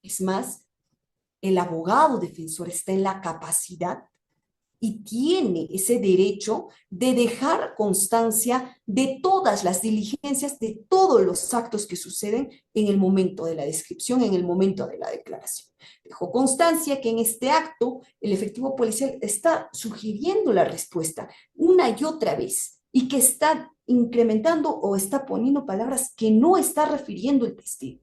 Es más, el abogado defensor está en la capacidad y tiene ese derecho de dejar constancia de todas las diligencias, de todos los actos que suceden en el momento de la descripción, en el momento de la declaración. Dejó constancia que en este acto el efectivo policial está sugiriendo la respuesta una y otra vez y que está incrementando o está poniendo palabras que no está refiriendo el testigo.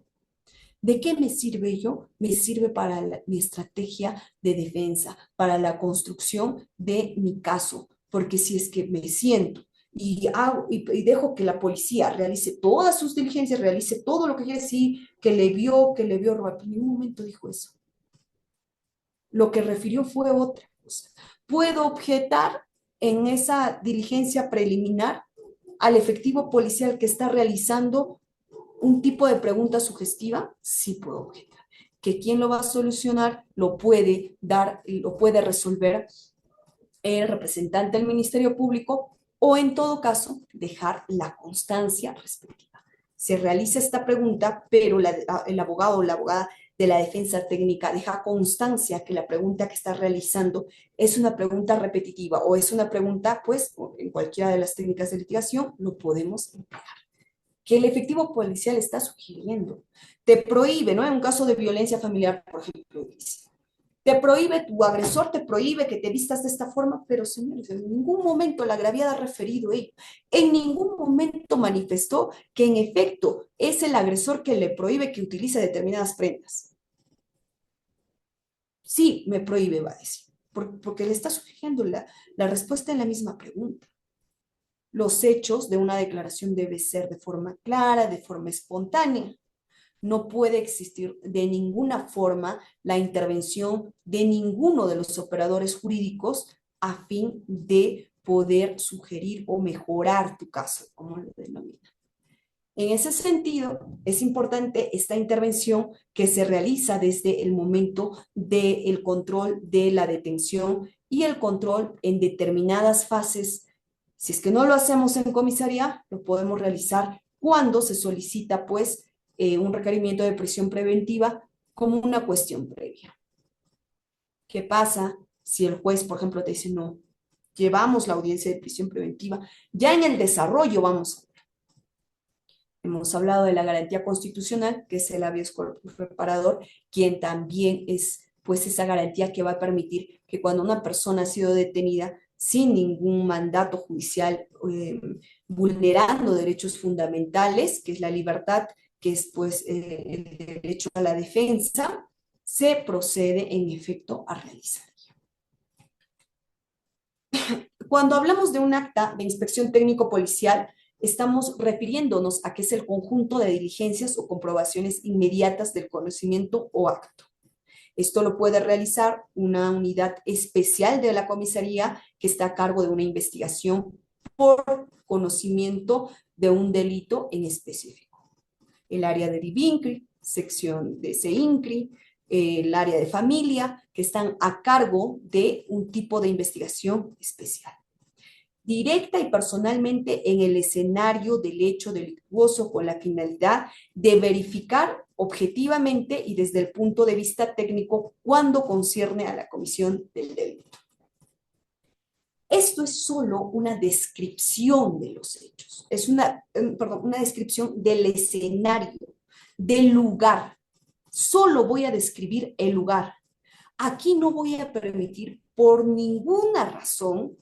¿De qué me sirve yo? Me sirve para mi estrategia de defensa, para la construcción de mi caso, porque si es que me siento y dejo que la policía realice todas sus diligencias, realice todo lo que quiere decir, que le vio robar, en ningún momento dijo eso. Lo que refirió fue otra cosa. Puedo objetar en esa diligencia preliminar al efectivo policial que está realizando un tipo de pregunta sugestiva, sí puedo objetar. Que quién lo va a solucionar lo puede dar, lo puede resolver el representante del Ministerio Público o en todo caso dejar la constancia respectiva. Se realiza esta pregunta, pero el abogado o la abogada de la defensa técnica deja constancia que la pregunta que está realizando es una pregunta repetitiva o es una pregunta, pues, en cualquiera de las técnicas de litigación, lo podemos emplear. Que el efectivo policial está sugiriendo. Te prohíbe, ¿no? En un caso de violencia familiar, por ejemplo, dice, te prohíbe, tu agresor te prohíbe que te vistas de esta forma, pero señores, en ningún momento la agraviada ha referido ello. En ningún momento manifestó que en efecto es el agresor que le prohíbe que utilice determinadas prendas. Sí, me prohíbe, va a decir, porque le está sugiriendo la respuesta en la misma pregunta. Los hechos de una declaración deben ser de forma clara, de forma espontánea. No puede existir de ninguna forma la intervención de ninguno de los operadores jurídicos a fin de poder sugerir o mejorar tu caso, como lo denomina. En ese sentido, es importante esta intervención que se realiza desde el momento del control de la detención y el control en determinadas fases. Si es que no lo hacemos en comisaría, lo podemos realizar cuando se solicita, pues, un requerimiento de prisión preventiva como una cuestión previa. ¿Qué pasa si el juez, por ejemplo, te dice, no, llevamos la audiencia de prisión preventiva, ya en el desarrollo vamos a... Hemos hablado de la garantía constitucional, que es el habeas corpus reparador, quien también es, pues, esa garantía que va a permitir que cuando una persona ha sido detenida sin ningún mandato judicial, vulnerando derechos fundamentales, que es la libertad, que es, pues, el derecho a la defensa, se procede en efecto a realizar. Cuando hablamos de un acta de inspección técnico-policial, estamos refiriéndonos a que es el conjunto de diligencias o comprobaciones inmediatas del conocimiento o acto. Esto lo puede realizar una unidad especial de la comisaría que está a cargo de una investigación por conocimiento de un delito en específico. El área de DIVINCRI, sección de SEINCRI, el área de familia, que están a cargo de un tipo de investigación especial. Directa y personalmente en el escenario del hecho delictuoso con la finalidad de verificar objetivamente y desde el punto de vista técnico cuando concierne a la comisión del delito. Esto es solo una descripción de los hechos, es una descripción del escenario, del lugar. Solo voy a describir el lugar. Aquí no voy a permitir por ninguna razón,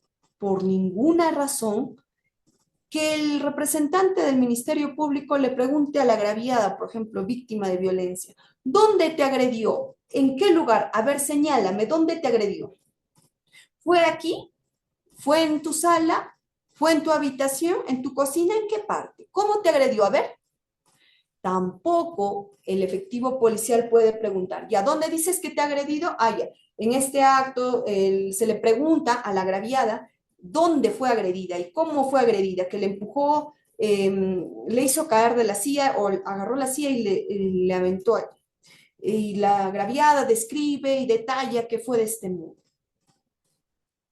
que el representante del Ministerio Público le pregunte a la agraviada, por ejemplo, víctima de violencia, ¿dónde te agredió? ¿En qué lugar? A ver, señálame, ¿dónde te agredió? ¿Fue aquí? ¿Fue en tu sala? ¿Fue en tu habitación? ¿En tu cocina? ¿En qué parte? ¿Cómo te agredió? A ver. Tampoco el efectivo policial puede preguntar, ¿y a dónde dices que te ha agredido? Ah, ya. En este acto se le pregunta a la agraviada dónde fue agredida y cómo fue agredida, que le empujó, le hizo caer de la silla o agarró la silla y le aventó allí. Y la agraviada describe y detalla que fue de este modo.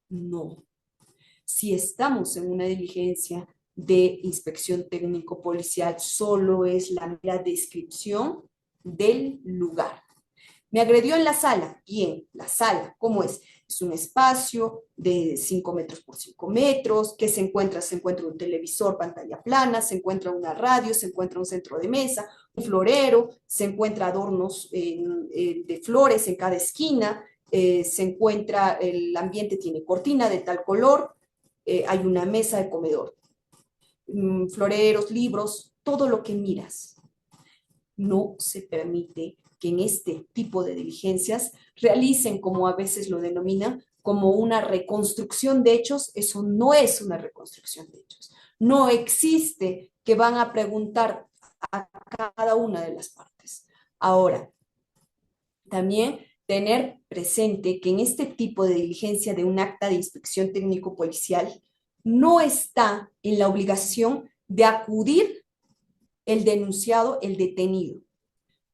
No. Si estamos en una diligencia de inspección técnico-policial, solo es la mera descripción del lugar. Me agredió en la sala. Bien, la sala, ¿cómo es? Es un espacio de 5 metros por 5 metros, que se encuentra un televisor, pantalla plana, se encuentra una radio, se encuentra un centro de mesa, un florero, se encuentra adornos de flores en cada esquina, se encuentra, el ambiente tiene cortina de tal color, hay una mesa de comedor, floreros, libros, todo lo que miras. No se permite que en este tipo de diligencias realicen, como a veces lo denominan, como una reconstrucción de hechos. Eso no es una reconstrucción de hechos. No existe que van a preguntar a cada una de las partes. Ahora, también tener presente que en este tipo de diligencia de un acta de inspección técnico-policial no está en la obligación de acudir el denunciado, el detenido.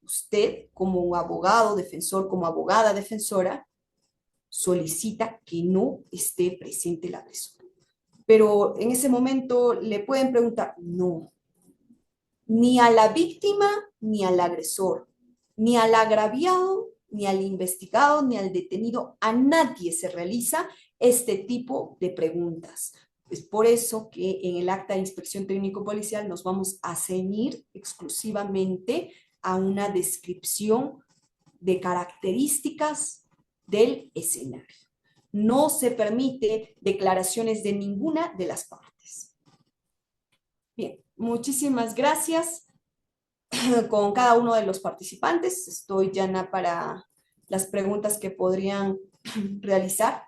Usted, como abogado defensor, como abogada defensora, solicita que no esté presente el agresor. Pero en ese momento le pueden preguntar, no, ni a la víctima, ni al agresor, ni al agraviado, ni al investigado, ni al detenido, a nadie se realiza este tipo de preguntas. Es por eso que en el acta de inspección técnico-policial nos vamos a ceñir exclusivamente a una descripción de características del escenario. No se permite declaraciones de ninguna de las partes. Bien, muchísimas gracias con cada uno de los participantes. Estoy llana para las preguntas que podrían realizar.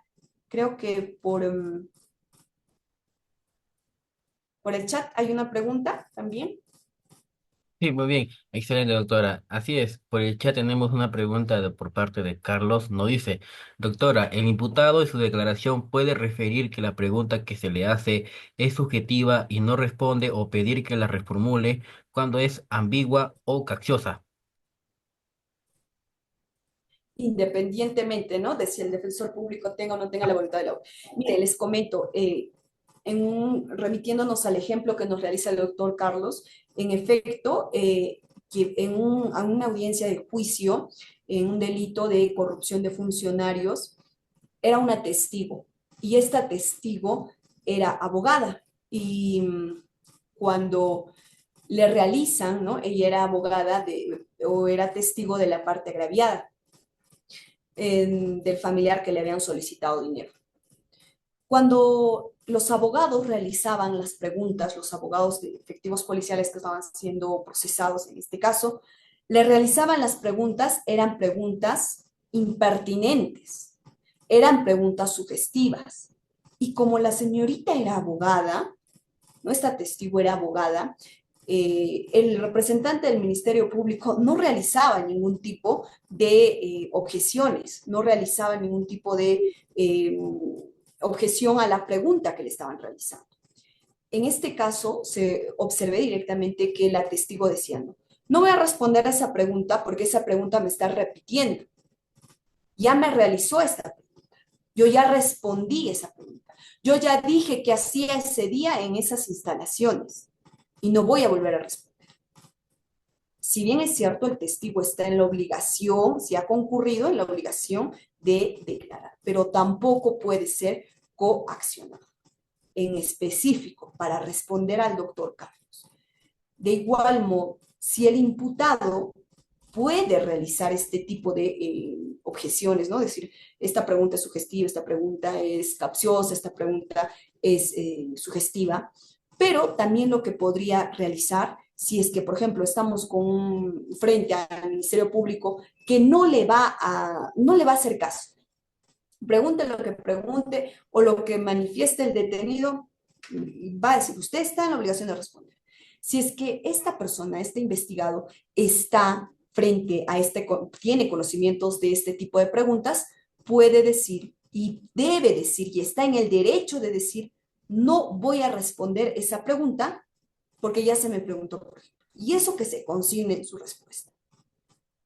Creo que por el chat hay una pregunta también. Sí, muy bien, excelente doctora. Así es, por el chat tenemos una pregunta por parte de Carlos. Nos dice, doctora, el imputado en su declaración puede referir que la pregunta que se le hace es subjetiva y no responde o pedir que la reformule cuando es ambigua o capciosa. Independientemente, ¿no? De si el defensor público tenga o no tenga la voluntad de la obra. Mire, les comento, remitiéndonos al ejemplo que nos realiza el doctor Carlos, en efecto, que en una audiencia de juicio, en un delito de corrupción de funcionarios, era una testigo, y esta testigo era abogada, y cuando le realizan, ¿no? Ella era abogada o era testigo de la parte agraviada del familiar que le habían solicitado dinero. Cuando los abogados realizaban las preguntas, los abogados de efectivos policiales que estaban siendo procesados en este caso, le realizaban las preguntas, eran preguntas impertinentes, eran preguntas sugestivas. Y como la señorita era abogada, nuestra testigo era abogada, el representante del Ministerio Público no realizaba ningún tipo de objeciones, no realizaba ningún tipo de objeción a la pregunta que le estaban realizando. En este caso, se observé directamente que la testigo decía, no voy a responder a esa pregunta porque esa pregunta me está repitiendo. Ya me realizó esta pregunta. Yo ya respondí esa pregunta. Yo ya dije que hacía ese día en esas instalaciones y no voy a volver a responder. Si bien es cierto, el testigo está en la obligación, si ha concurrido en la obligación de declarar, pero tampoco puede ser coaccionado en específico para responder al doctor Carlos. De igual modo, si el imputado puede realizar este tipo de objeciones, ¿no? Decir, esta pregunta es sugestiva, esta pregunta es capciosa, esta pregunta es sugestiva, pero también lo que podría realizar, si es que, por ejemplo, estamos frente al Ministerio Público que no le va a hacer caso, pregunte lo que pregunte o lo que manifieste el detenido, va a decir, usted está en la obligación de responder. Si es que esta persona, este investigado, está frente a tiene conocimientos de este tipo de preguntas, puede decir y debe decir y está en el derecho de decir, no voy a responder esa pregunta porque ya se me preguntó por ejemplo. Y eso que se consigne en su respuesta.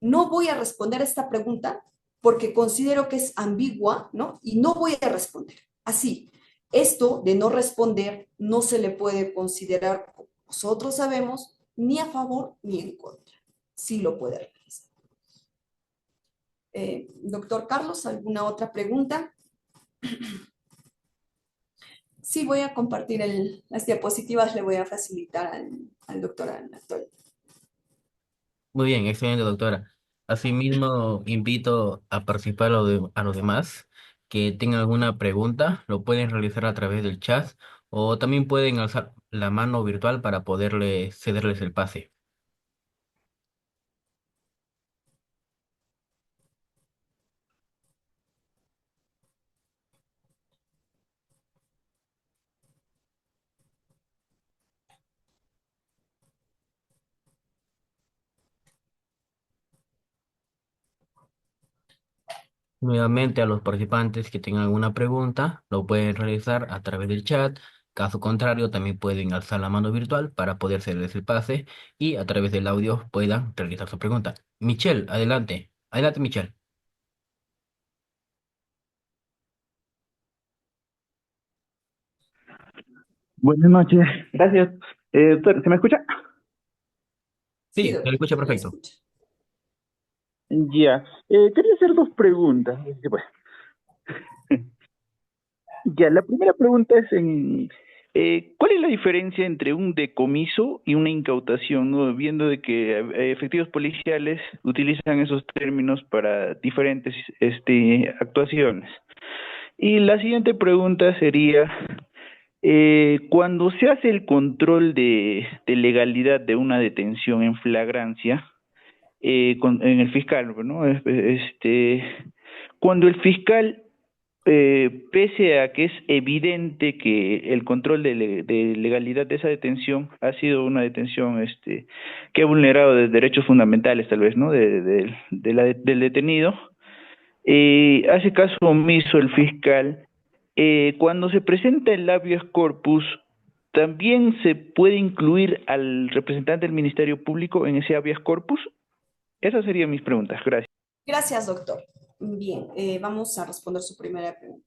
No voy a responder esta pregunta porque considero que es ambigua, ¿no? Y no voy a responder. Así, esto de no responder no se le puede considerar, como nosotros sabemos, ni a favor ni en contra. Sí lo puede realizar. Doctor Carlos, ¿alguna otra pregunta? Sí, voy a compartir las diapositivas, le voy a facilitar al doctor Anatoly. Muy bien, excelente, doctora. Asimismo, invito a participar a los demás que tengan alguna pregunta, lo pueden realizar a través del chat o también pueden alzar la mano virtual para poderle cederles el pase. Nuevamente a los participantes que tengan alguna pregunta, lo pueden realizar a través del chat. Caso contrario, también pueden alzar la mano virtual para poder cederles el pase y a través del audio puedan realizar su pregunta. Michelle, adelante. Adelante, Michelle. Buenas noches, gracias. Doctor, ¿se me escucha? Sí, Sí, se le doctor, escucha se le perfecto. escucha. Ya. Quería hacer dos preguntas. Pues, ya, la primera pregunta es ¿cuál es la diferencia entre un decomiso y una incautación, ¿no? Viendo de que efectivos policiales utilizan esos términos para diferentes actuaciones. Y la siguiente pregunta sería, cuando se hace el control de legalidad de una detención en flagrancia, en el fiscal, ¿no? Cuando el fiscal, pese a que es evidente que el control de legalidad de esa detención ha sido una detención que ha vulnerado de derechos fundamentales, tal vez, ¿no? Del detenido, hace caso omiso el fiscal. Cuando se presenta el habeas corpus, ¿también se puede incluir al representante del Ministerio Público en ese habeas corpus? Esas serían mis preguntas. Gracias. Gracias, doctor. Bien, vamos a responder su primera pregunta.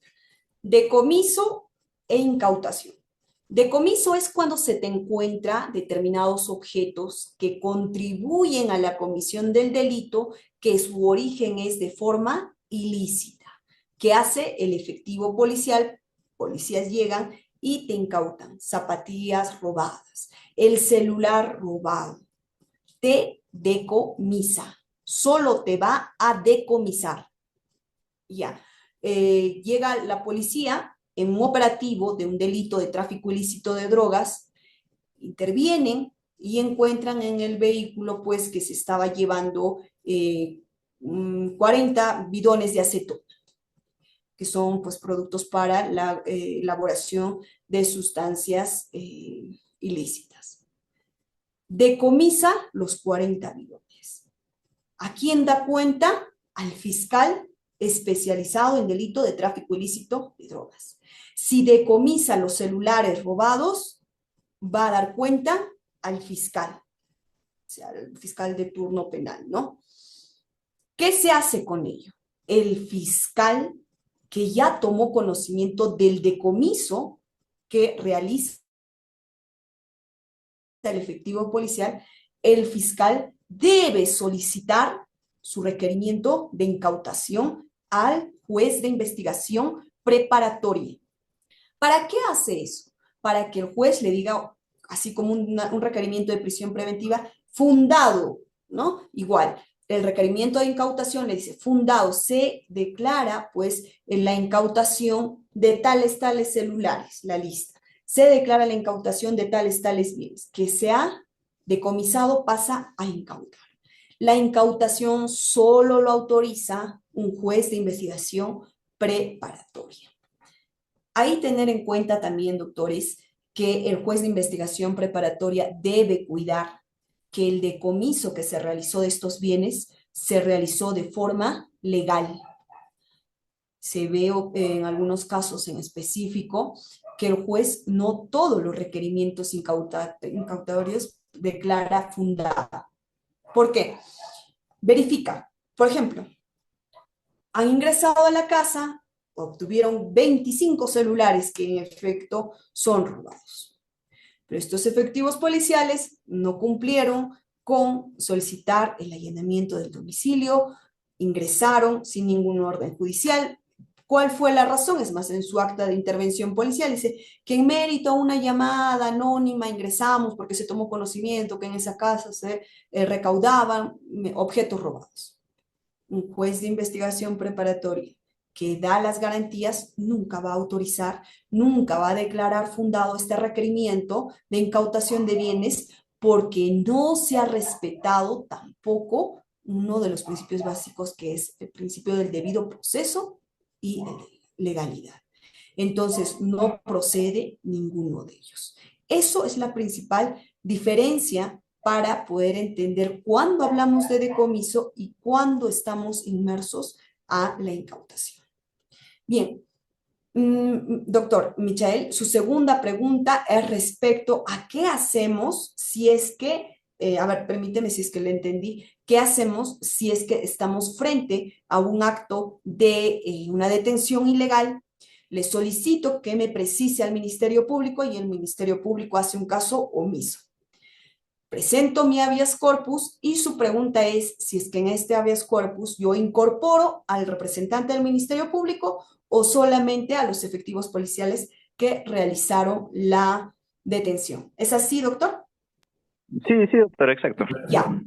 Decomiso e incautación. Decomiso es cuando se te encuentra determinados objetos que contribuyen a la comisión del delito, que su origen es de forma ilícita. ¿Qué hace el efectivo policial? Policías llegan y te incautan zapatillas robadas, el celular robado, te decomisa, solo te va a decomisar. Ya. Llega la policía en un operativo de un delito de tráfico ilícito de drogas, intervienen y encuentran en el vehículo pues que se estaba llevando 40 bidones de acetona, que son pues productos para la elaboración de sustancias ilícitas. Decomisa los 40 bidones. ¿A quién da cuenta? Al fiscal especializado en delito de tráfico ilícito de drogas. Si decomisa los celulares robados, va a dar cuenta al fiscal, o sea, al fiscal de turno penal, ¿no? ¿Qué se hace con ello? El fiscal que ya tomó conocimiento del decomiso que realiza el efectivo policial, el fiscal debe solicitar su requerimiento de incautación al juez de investigación preparatoria. ¿Para qué hace eso? Para que el juez le diga, así como un requerimiento de prisión preventiva, fundado, ¿no? Igual, el requerimiento de incautación le dice, fundado, se declara pues en la incautación de tales celulares, la lista. Se declara la incautación de tales bienes. Que se ha decomisado pasa a incautar. La incautación solo lo autoriza un juez de investigación preparatoria. Ahí tener en cuenta también, doctores, que el juez de investigación preparatoria debe cuidar que el decomiso que se realizó de estos bienes se realizó de forma legal. Se ve en algunos casos en específico que el juez no todos los requerimientos incautatorios declara fundada. ¿Por qué? Verifica, por ejemplo, han ingresado a la casa, obtuvieron 25 celulares que en efecto son robados. Pero estos efectivos policiales no cumplieron con solicitar el allanamiento del domicilio, ingresaron sin ningún orden judicial, ¿Cuál fue la razón? Es más, en su acta de intervención policial dice que en mérito a una llamada anónima ingresamos porque se tomó conocimiento que en esa casa se recaudaban objetos robados. Un juez de investigación preparatoria que da las garantías nunca va a autorizar, nunca va a declarar fundado este requerimiento de incautación de bienes porque no se ha respetado tampoco uno de los principios básicos que es el principio del debido proceso y legalidad. Entonces, no procede ninguno de ellos. Eso es la principal diferencia para poder entender cuándo hablamos de decomiso y cuándo estamos inmersos a la incautación. Bien, doctor Michael, su segunda pregunta es respecto a qué hacemos si es que, a ver, permíteme si es que le entendí, qué hacemos si es que estamos frente a un acto de una detención ilegal. Le solicito que me precise al Ministerio Público y el Ministerio Público hace un caso omiso. Presento mi habeas corpus y su pregunta es si es que en este habeas corpus yo incorporo al representante del Ministerio Público o solamente a los efectivos policiales que realizaron la detención. ¿Es así, doctor? Sí, sí, doctora, exacto. Ya.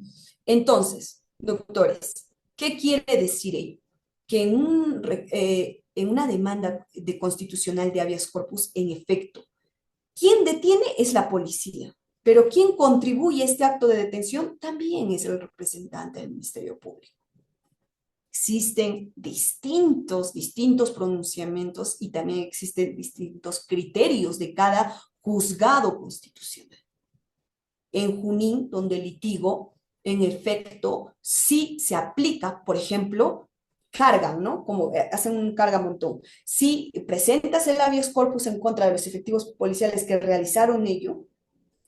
Entonces, doctores, ¿qué quiere decir ello? Que en una demanda de constitucional de habeas corpus, en efecto, quien detiene es la policía, pero quien contribuye a este acto de detención también es el representante del Ministerio Público. Existen distintos pronunciamientos y también existen distintos criterios de cada juzgado constitucional. En Junín, donde litigo, en efecto, sí se aplica, por ejemplo, cargan, ¿no? Como hacen un cargamontón. Si presentas el habeas corpus en contra de los efectivos policiales que realizaron ello,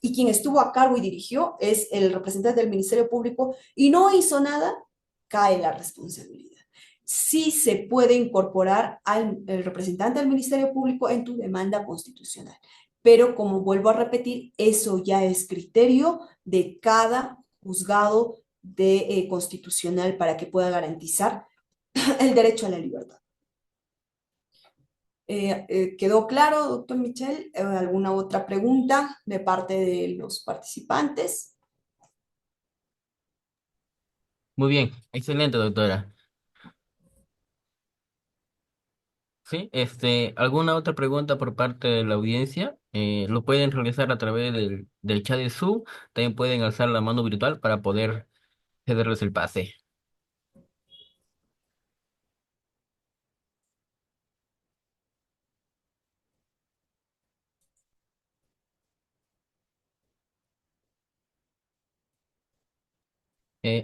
y quien estuvo a cargo y dirigió es el representante del Ministerio Público y no hizo nada, cae la responsabilidad. Sí se puede incorporar al representante del Ministerio Público en tu demanda constitucional, pero como vuelvo a repetir, eso ya es criterio de cada juzgado constitucional para que pueda garantizar el derecho a la libertad. ¿Quedó claro, doctor Michel? ¿Alguna otra pregunta de parte de los participantes? Muy bien, excelente, doctora. Sí, ¿alguna otra pregunta por parte de la audiencia? Lo pueden realizar a través del chat de Zoom. También pueden alzar la mano virtual para poder cederles el pase.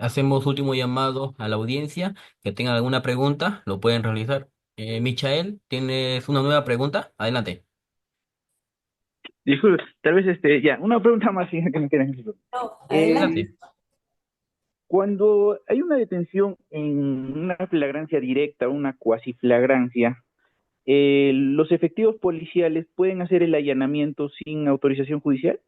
Hacemos último llamado a la audiencia. Que tengan alguna pregunta, lo pueden realizar. Michael, ¿tienes una nueva pregunta? Adelante. Disculpe, tal vez ya, una pregunta más que me queda en el futuro. No, Eh, adelante. Cuando hay una detención en una flagrancia directa, una cuasiflagrancia, ¿los efectivos policiales pueden hacer el allanamiento sin autorización judicial?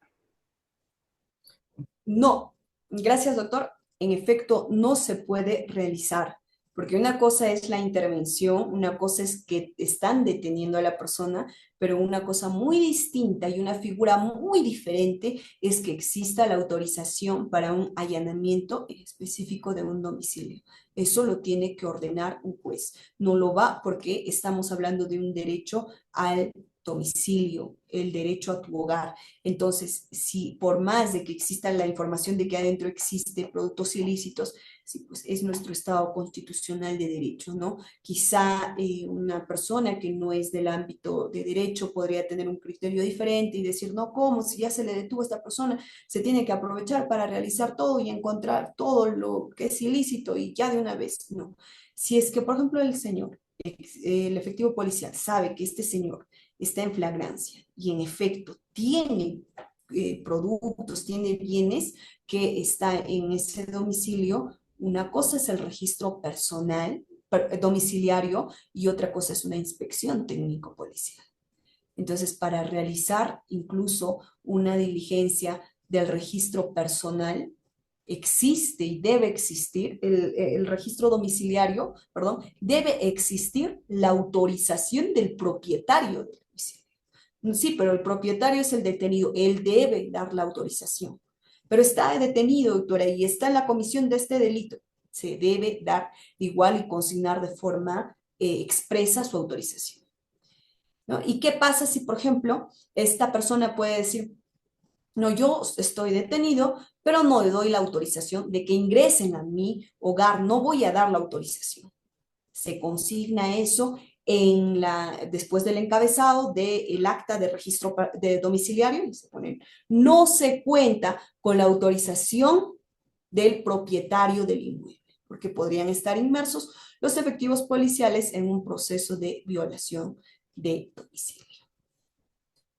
No, gracias, doctor. En efecto, no se puede realizar, porque una cosa es la intervención, una cosa es que están deteniendo a la persona, pero una cosa muy distinta y una figura muy diferente es que exista la autorización para un allanamiento específico de un domicilio. Eso lo tiene que ordenar un juez. No lo va porque estamos hablando de un derecho al domicilio, el derecho a tu hogar. Entonces, si por más de que exista la información de que adentro existe productos ilícitos, sí, pues es nuestro Estado constitucional de derecho, ¿no? Quizá una persona que no es del ámbito de derecho podría tener un criterio diferente y decir, no, ¿cómo? Si ya se le detuvo a esta persona, se tiene que aprovechar para realizar todo y encontrar todo lo que es ilícito y ya de una vez, no. Si es que, por ejemplo, el señor, el efectivo policial sabe que este señor está en flagrancia y en efecto tiene productos, tiene bienes que está en ese domicilio, una cosa es el registro personal, domiciliario, y otra cosa es una inspección técnico-policial. Entonces, para realizar incluso una diligencia del registro personal, existe y debe existir, el registro domiciliario, perdón, debe existir la autorización del propietario del domicilio. Sí, pero el propietario es el detenido, él debe dar la autorización. Pero está detenido, doctora, y está en la comisión de este delito. Se debe dar igual y consignar de forma expresa su autorización, ¿no? ¿Y qué pasa si, por ejemplo, esta persona puede decir, no, yo estoy detenido, pero no le doy la autorización de que ingresen a mi hogar, no voy a dar la autorización? Se consigna eso después del encabezado del acta de registro de domiciliario y se ponen, no se cuenta con la autorización del propietario del inmueble, porque podrían estar inmersos los efectivos policiales en un proceso de violación de domicilio.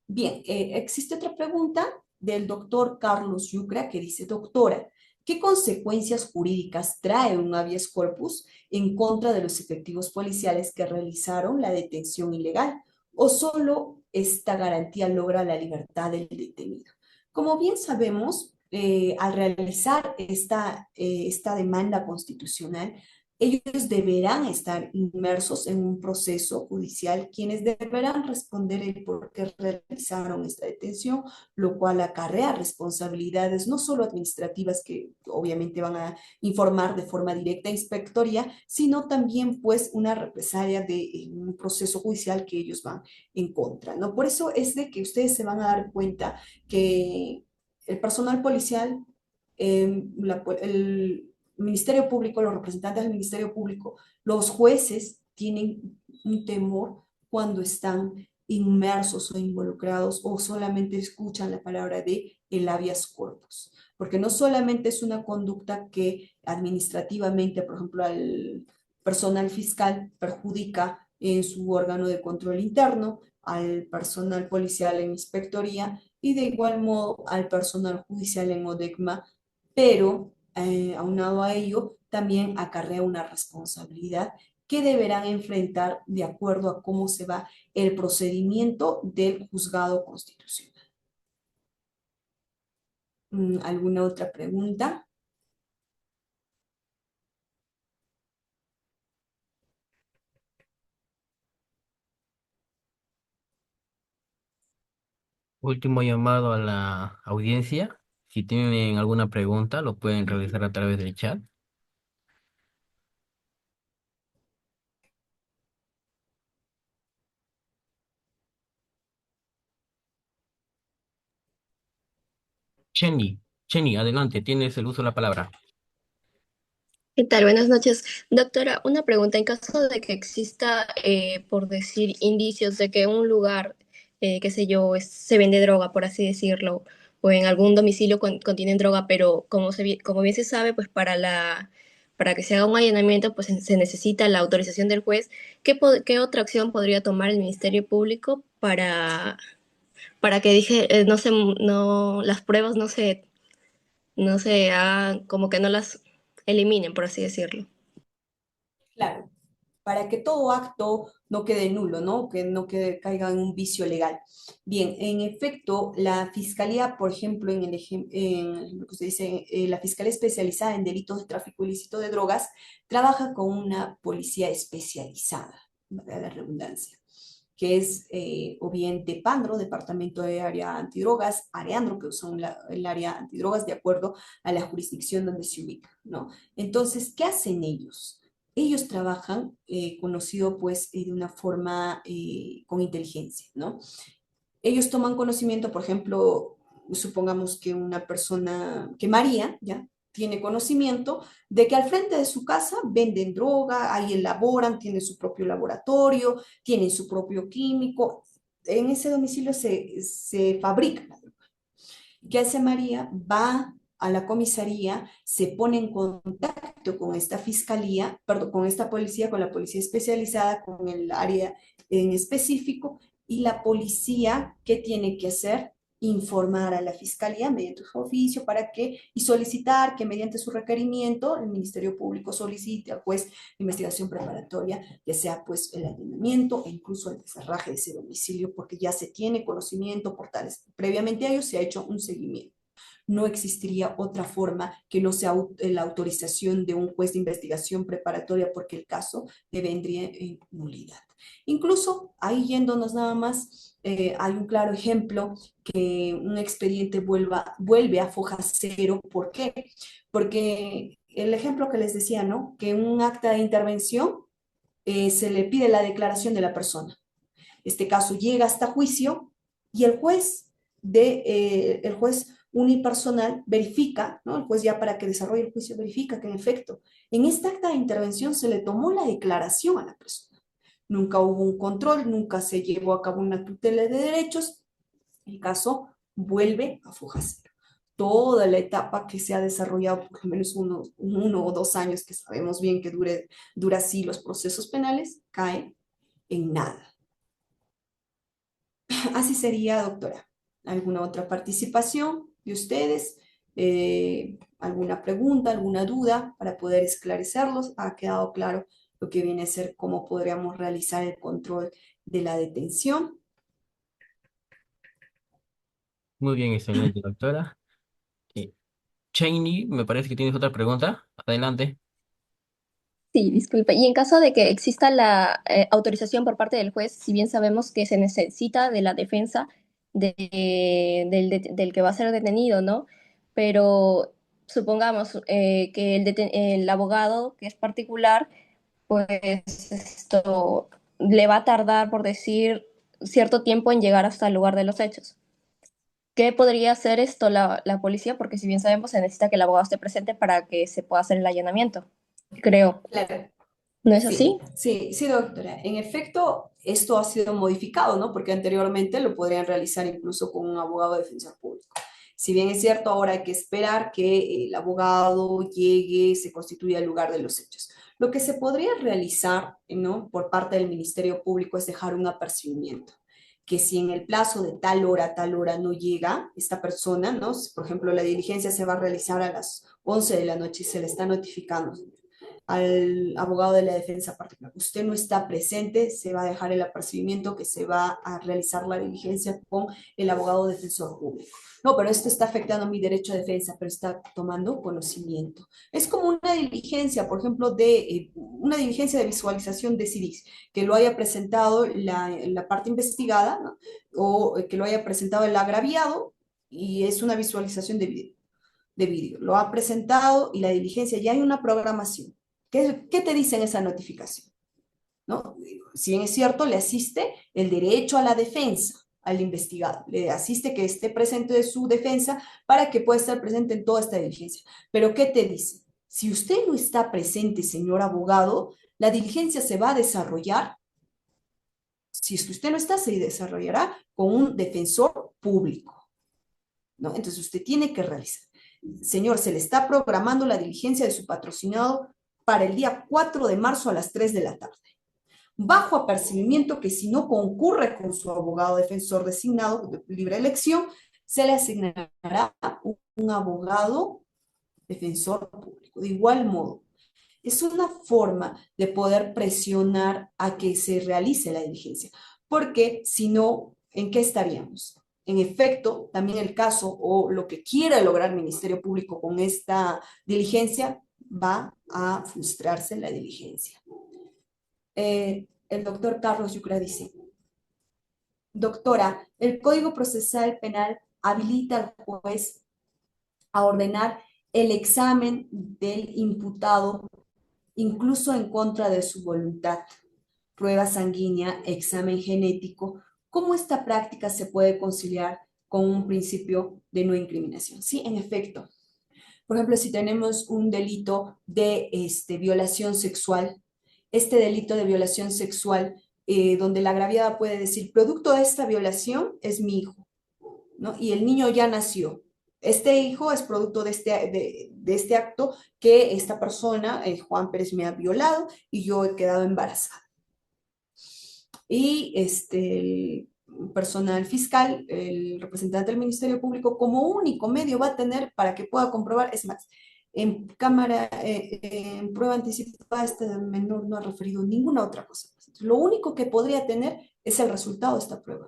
Bien, existe otra pregunta del doctor Carlos Yucra que dice, doctora, ¿qué consecuencias jurídicas trae un habeas corpus en contra de los efectivos policiales que realizaron la detención ilegal? ¿O solo esta garantía logra la libertad del detenido? Como bien sabemos, al realizar esta demanda constitucional, ellos deberán estar inmersos en un proceso judicial, quienes deberán responder el por qué realizaron esta detención, lo cual acarrea responsabilidades no solo administrativas que obviamente van a informar de forma directa a inspectoría, sino también pues una represalia de un proceso judicial que ellos van en contra, ¿no? Por eso es de que ustedes se van a dar cuenta que el personal policial, el Ministerio Público, los representantes del Ministerio Público, los jueces tienen un temor cuando están inmersos o involucrados o solamente escuchan la palabra de el habeas corpus, porque no solamente es una conducta que administrativamente, por ejemplo, al personal fiscal perjudica en su órgano de control interno, al personal policial en inspectoría y de igual modo al personal judicial en ODECMA, pero aunado a ello, también acarrea una responsabilidad que deberán enfrentar de acuerdo a cómo se va el procedimiento del juzgado constitucional. ¿Alguna otra pregunta? Último llamado a la audiencia. Si tienen alguna pregunta, lo pueden realizar a través del chat. Chenny, Chenny, adelante, tienes el uso de la palabra. ¿Qué tal? Buenas noches. Doctora, una pregunta. En caso de que exista, por decir, indicios de que un lugar, qué sé yo, se vende droga, por así decirlo, o en algún domicilio contienen droga, pero como bien se sabe, pues para que se haga un allanamiento, pues se necesita la autorización del juez. ¿Qué otra acción podría tomar el Ministerio Público para que las pruebas no se hagan, como que no las eliminen, por así decirlo? Claro, para que todo acto no quede nulo, ¿no? Que no caiga en un vicio legal. Bien, en efecto, la Fiscalía, por ejemplo, en lo que se dice, la Fiscalía especializada en delitos de tráfico ilícito de drogas, trabaja con una policía especializada, valga la redundancia, que es o bien DEPANDRO, Departamento de Área Antidrogas, AREANDRO, que son el área antidrogas de acuerdo a la jurisdicción donde se ubica, ¿no? Entonces, ¿qué hacen ellos? Ellos trabajan, conocido pues de una forma con inteligencia, ¿no? Ellos toman conocimiento, por ejemplo, supongamos que una persona, que María, ¿ya? Tiene conocimiento de que al frente de su casa venden droga, ahí elaboran, tienen su propio laboratorio, tienen su propio químico, en ese domicilio se fabrica la droga. ¿Qué hace María? Va a la comisaría, se pone en contacto con esta fiscalía, perdón, con esta policía, con la policía especializada, con el área en específico, y la policía, ¿qué tiene que hacer? Informar a la fiscalía mediante su oficio y solicitar que mediante su requerimiento el Ministerio Público solicite al juez de investigación preparatoria, ya sea pues el allanamiento e incluso el desarraje de ese domicilio, porque ya se tiene conocimiento por tales. Previamente a ello se ha hecho un seguimiento. no existiría otra forma que no sea la autorización de un juez de investigación preparatoria porque el caso vendría en nulidad. Incluso ahí yéndonos nada más, hay un claro ejemplo que un expediente vuelve a foja cero. ¿Por qué? Porque el ejemplo que les decía, ¿no? Que en un acta de intervención se le pide la declaración de la persona. Este caso llega hasta juicio y el juez unipersonal verifica, ¿no? El juez ya para que desarrolle el juicio verifica que en efecto en esta acta de intervención se le tomó la declaración a la persona. Nunca hubo un control, nunca se llevó a cabo una tutela de derechos. El caso vuelve a foja cero. Toda la etapa que se ha desarrollado, por lo menos uno o 2 años, que sabemos bien que dura así los procesos penales, cae en nada. Así sería, doctora. ¿Alguna otra participación de ustedes? ¿Alguna pregunta, alguna duda para poder esclarecerlos? ¿Ha quedado claro lo que viene a ser cómo podríamos realizar el control de la detención? Muy bien, excelente, doctora. Cheney, me parece que tienes otra pregunta. Adelante. Sí, disculpe. Y en caso de que exista la autorización por parte del juez, si bien sabemos que se necesita de la defensa del que va a ser detenido, ¿no? Pero supongamos que el abogado, que es particular, pues esto le va a tardar, por decir, cierto tiempo en llegar hasta el lugar de los hechos. ¿Qué podría hacer esto la policía? Porque si bien sabemos, se necesita que el abogado esté presente para que se pueda hacer el allanamiento, creo. Claro. ¿No es así? Sí, sí, sí, doctora. En efecto, esto ha sido modificado, ¿no? Porque anteriormente lo podrían realizar incluso con un abogado defensor público. Si bien es cierto, ahora hay que esperar que el abogado llegue, se constituya el lugar de los hechos. Lo que se podría realizar, ¿no? Por parte del Ministerio Público es dejar un apercibimiento, que si en el plazo de tal hora no llega esta persona, ¿no? Por ejemplo, la diligencia se va a realizar a las 11 de la noche y se le está notificando al abogado de la defensa particular. Usted no está presente, se va a dejar el apercibimiento que se va a realizar la diligencia con el abogado defensor público. No, pero esto está afectando mi derecho a defensa, pero está tomando conocimiento. Es como una diligencia, por ejemplo, una diligencia de visualización de CIDIS, que lo haya presentado la parte investigada, ¿no? O que lo haya presentado el agraviado y es una visualización de vídeo. Lo ha presentado y la diligencia ya hay una programación. ¿Qué te dice en esa notificación? ¿No? Si bien es cierto, le asiste el derecho a la defensa al investigado, le asiste que esté presente de su defensa para que pueda estar presente en toda esta diligencia. Pero ¿qué te dice? Si usted no está presente, señor abogado, la diligencia se va a desarrollar, si es que usted no está, se desarrollará con un defensor público, ¿no? Entonces usted tiene que realizar. Señor, se le está programando la diligencia de su patrocinado para el día 4 de marzo a las 3 de la tarde. Bajo apercibimiento que si no concurre con su abogado defensor designado de libre elección, se le asignará un abogado defensor público. De igual modo, es una forma de poder presionar a que se realice la diligencia, porque si no, ¿en qué estaríamos? En efecto, también el caso o lo que quiera lograr el Ministerio Público con esta diligencia va a frustrarse la diligencia. El doctor Carlos Yucra dice, doctora, el Código Procesal Penal habilita al juez a ordenar el examen del imputado incluso en contra de su voluntad. Prueba sanguínea, examen genético, ¿cómo esta práctica se puede conciliar con un principio de no incriminación? Sí, en efecto. Por ejemplo, si tenemos un delito de violación sexual, este delito de violación sexual, donde la agraviada puede decir, producto de esta violación es mi hijo, ¿no? Y el niño ya nació. Este hijo es producto de este acto que esta persona, Juan Pérez, me ha violado y yo he quedado embarazada. Y el personal fiscal, el representante del Ministerio Público, como único medio va a tener para que pueda comprobar, es más, en cámara, en prueba anticipada, este menor no ha referido ninguna otra cosa. Lo único que podría tener es el resultado de esta prueba.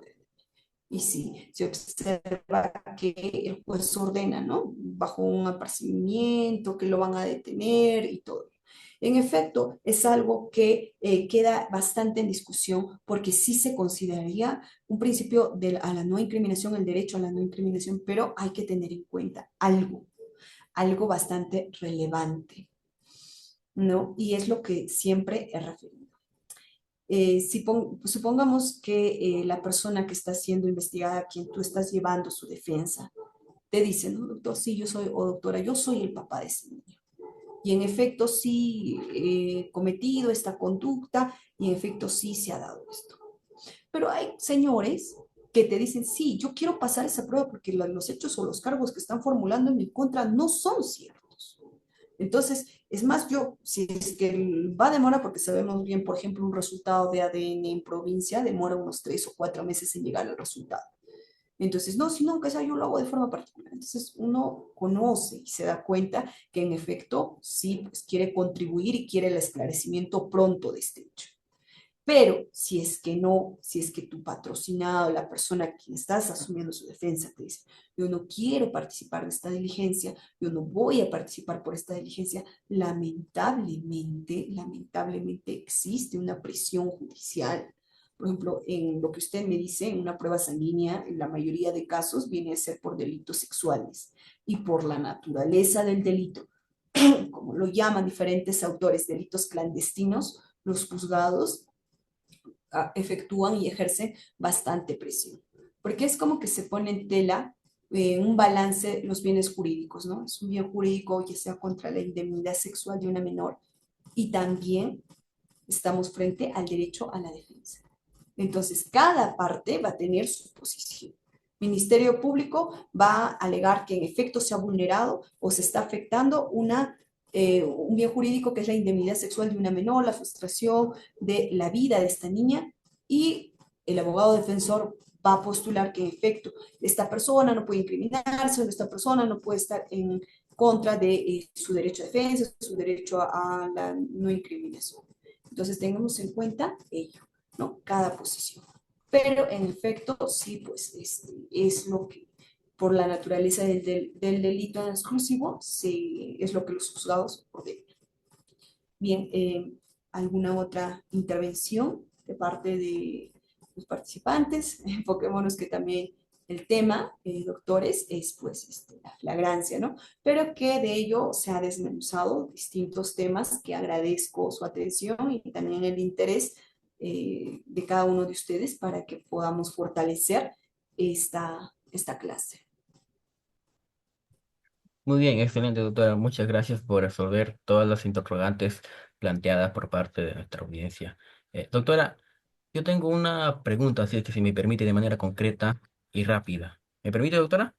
Y sí, se observa que el juez ordena, ¿no? Bajo un apercibimiento, que lo van a detener y todo. En efecto, es algo que queda bastante en discusión porque sí se consideraría un principio a la no incriminación, el derecho a la no incriminación, pero hay que tener en cuenta algo bastante relevante, ¿no? Y es lo que siempre he referido. Supongamos que la persona que está siendo investigada, a quien tú estás llevando su defensa, te dice, no, doctor, sí, yo soy, o doctora, yo soy el papá de ese niño. Y en efecto sí he cometido esta conducta y en efecto sí se ha dado esto. Pero hay señores que te dicen, sí, yo quiero pasar esa prueba porque los hechos o los cargos que están formulando en mi contra no son ciertos. Entonces, es más, yo, si es que va a demorar, porque sabemos bien, por ejemplo, un resultado de ADN en provincia demora unos 3 o 4 meses en llegar al resultado. Entonces, no, si no, que sea, yo lo hago de forma particular. Entonces, uno conoce y se da cuenta que en efecto, sí, pues quiere contribuir y quiere el esclarecimiento pronto de este hecho. Pero si es que no, si es que tu patrocinado, la persona a quien estás asumiendo su defensa, te dice, yo no quiero participar de esta diligencia, yo no voy a participar por esta diligencia, lamentablemente existe una presión judicial. Por ejemplo, en lo que usted me dice, en una prueba sanguínea, en la mayoría de casos viene a ser por delitos sexuales y por la naturaleza del delito, como lo llaman diferentes autores, delitos clandestinos, los juzgados efectúan y ejercen bastante presión, porque es como que se pone en tela un balance los bienes jurídicos, ¿no? Es un bien jurídico ya sea contra la indemnidad sexual de una menor y también estamos frente al derecho a la defensa. Entonces, cada parte va a tener su posición. Ministerio Público va a alegar que en efecto se ha vulnerado o se está afectando un bien jurídico que es la indemnidad sexual de una menor, la frustración de la vida de esta niña, y el abogado defensor va a postular que en efecto esta persona no puede incriminarse, o esta persona no puede estar en contra de su derecho a defensa, su derecho a la no incriminación. Entonces tengamos en cuenta ello, ¿no? Cada posición. Pero en efecto, sí, pues es lo que, por la naturaleza del delito en exclusivo, es lo que los juzgados ordenan. Bien, ¿alguna otra intervención de parte de los participantes? Enfoquémonos que también el tema, doctores, es pues la flagrancia, ¿no? Pero que de ello se ha desmenuzado distintos temas que agradezco su atención y también el interés de cada uno de ustedes para que podamos fortalecer esta clase. Muy bien, excelente, doctora. Muchas gracias por resolver todas las interrogantes planteadas por parte de nuestra audiencia. Doctora, yo tengo una pregunta, así es que si me permite de manera concreta y rápida. ¿Me permite, doctora?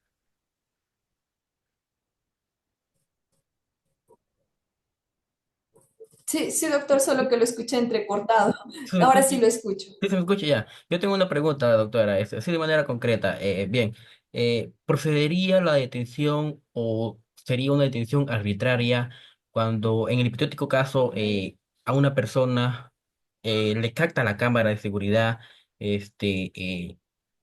Sí, sí, doctor, solo Sí, que lo escuché entrecortado. ¿se me Ahora escucha? sí lo escucho. Sí, se me escucha ya. Yo tengo una pregunta, doctora, así de manera concreta. Bien, ¿procedería la detención o sería una detención arbitraria cuando en el hipotético caso a una persona le capta la cámara de seguridad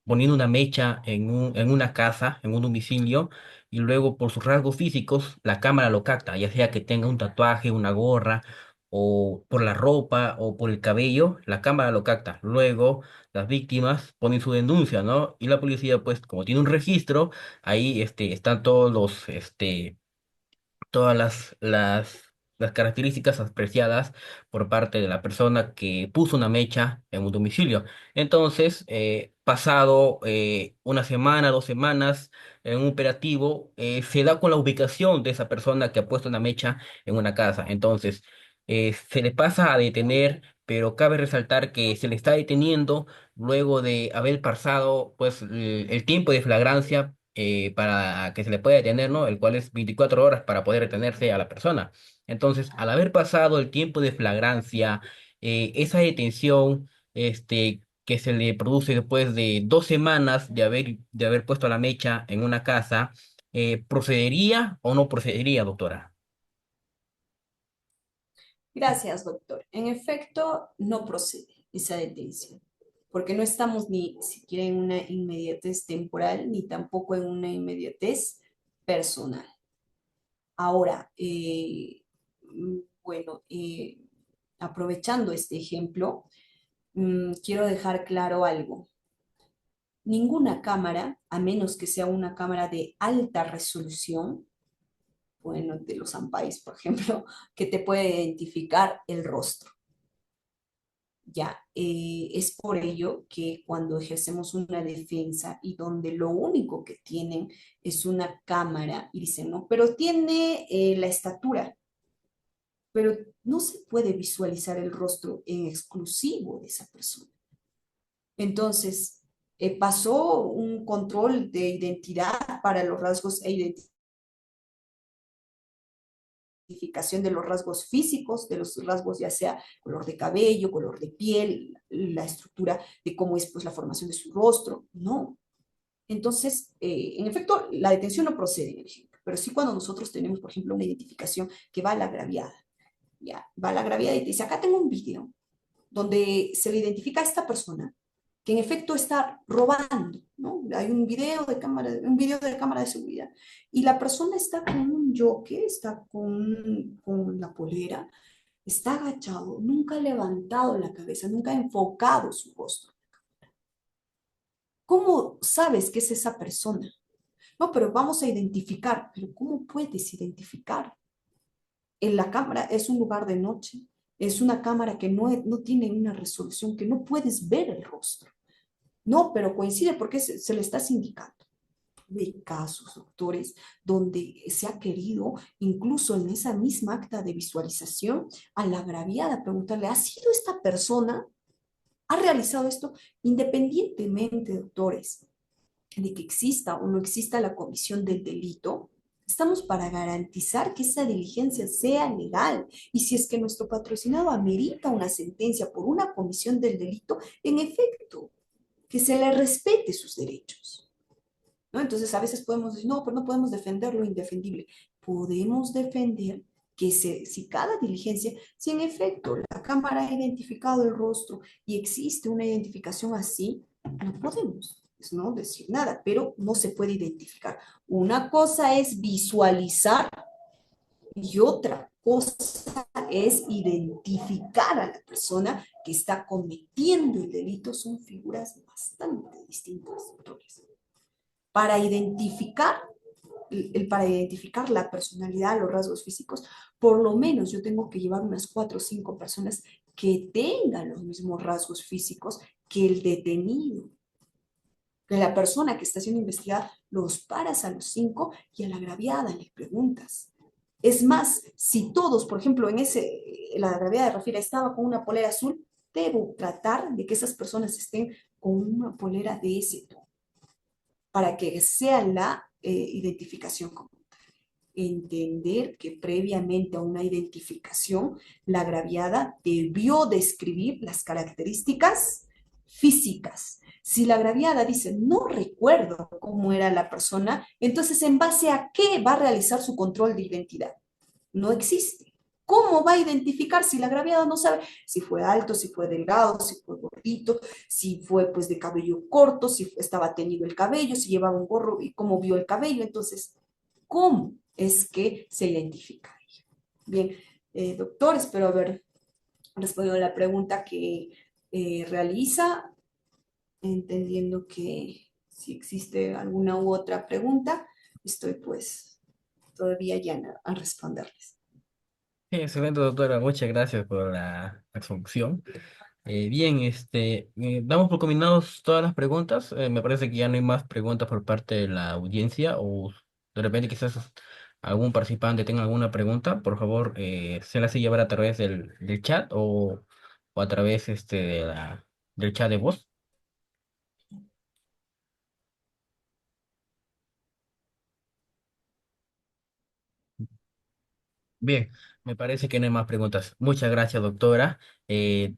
poniendo una mecha en una casa, en un domicilio, y luego por sus rasgos físicos la cámara lo capta, ya sea que tenga un tatuaje, una gorra, o por la ropa o por el cabello, la cámara lo capta. Luego las víctimas ponen su denuncia, ¿no? Y la policía, pues, como tiene un registro, ahí están todas las características apreciadas por parte de la persona que puso una mecha en un domicilio. Entonces, pasado una semana, 2 semanas, en un operativo, se da con la ubicación de esa persona que ha puesto una mecha en una casa. Entonces, se le pasa a detener, pero cabe resaltar que se le está deteniendo luego de haber pasado pues el tiempo de flagrancia para que se le pueda detener, ¿no? El cual es 24 horas para poder detenerse a la persona. Entonces, al haber pasado el tiempo de flagrancia, esa detención, que se le produce después de 2 semanas de haber puesto la mecha en una casa, ¿procedería o no procedería, doctora? Gracias, doctor. En efecto, no procede esa detención, porque no estamos ni siquiera en una inmediatez temporal, ni tampoco en una inmediatez personal. Ahora, bueno, aprovechando este ejemplo, quiero dejar claro algo. Ninguna cámara, a menos que sea una cámara de alta resolución, bueno, de los Ampais, por ejemplo, que te puede identificar el rostro. Ya, es por ello que cuando ejercemos una defensa y donde lo único que tienen es una cámara y dicen, no, pero tiene la estatura, pero no se puede visualizar el rostro en exclusivo de esa persona. Entonces, pasó un control de identidad para los rasgos e identificación de los rasgos físicos, de los rasgos ya sea color de cabello, color de piel, la estructura de cómo es pues la formación de su rostro. No. Entonces, en efecto, la detención no procede en el ejemplo, pero sí cuando nosotros tenemos, por ejemplo, una identificación que va a la agraviada. Ya, va a la agraviada y te dice, acá tengo un video donde se le identifica a esta persona que en efecto está robando, ¿no? Hay un video de cámara de seguridad y la persona está con un jockey, está con la polera, está agachado, nunca ha levantado la cabeza, nunca ha enfocado su rostro. ¿Cómo sabes que es esa persona? No, pero vamos a identificar. Pero ¿cómo puedes identificar? En la cámara es un lugar de noche, es una cámara que no tiene una resolución, que no puedes ver el rostro. No, pero coincide porque se le estás indicando. Hay casos, doctores, donde se ha querido, incluso en esa misma acta de visualización, a la agraviada preguntarle, ¿ha sido esta persona? ¿Ha realizado esto? Independientemente, doctores, de que exista o no exista la comisión del delito, estamos para garantizar que esa diligencia sea legal. Y si es que nuestro patrocinado amerita una sentencia por una comisión del delito, en efecto, que se le respete sus derechos. ¿No? Entonces, a veces podemos decir, no, pero no podemos defender lo indefendible. Podemos defender que si cada diligencia, si en efecto la Cámara ha identificado el rostro y existe una identificación así, no podemos no decir nada, pero no se puede identificar. Una cosa es visualizar y otra cosa es identificar a la persona que está cometiendo el delito. Son figuras bastante distintas, doctores. Para identificar, para identificar la personalidad, los rasgos físicos, por lo menos yo tengo que llevar unas 4 o 5 personas que tengan los mismos rasgos físicos que el detenido. Que la persona que está siendo investigada los paras a los 5 y a la agraviada le preguntas. Es más, si todos, por ejemplo, la agraviada de Rafira estaba con una polera azul, debo tratar de que esas personas estén con una polera de ese tono para que sea la identificación común. Entender que previamente a una identificación, la agraviada debió describir las características físicas. Si la agraviada dice, no recuerdo cómo era la persona, entonces, ¿en base a qué va a realizar su control de identidad? No existe. ¿Cómo va a identificar si la agraviada no sabe si fue alto, si fue delgado, si fue gordito, si fue pues de cabello corto, si estaba teñido el cabello, si llevaba un gorro y cómo vio el cabello? Entonces, ¿cómo es que se identifica? Bien, doctor, espero haber respondido a la pregunta que realiza, entendiendo que si existe alguna u otra pregunta, estoy pues todavía llana a responderles. Sí, excelente, doctora. Muchas gracias por la exposición. Bien, damos por combinados todas las preguntas. Me parece que ya no hay más preguntas por parte de la audiencia o de repente quizás algún participante tenga alguna pregunta. Por favor, se la hace llevar a través del chat o a través del chat de voz. Bien, me parece que no hay más preguntas. Muchas gracias, doctora.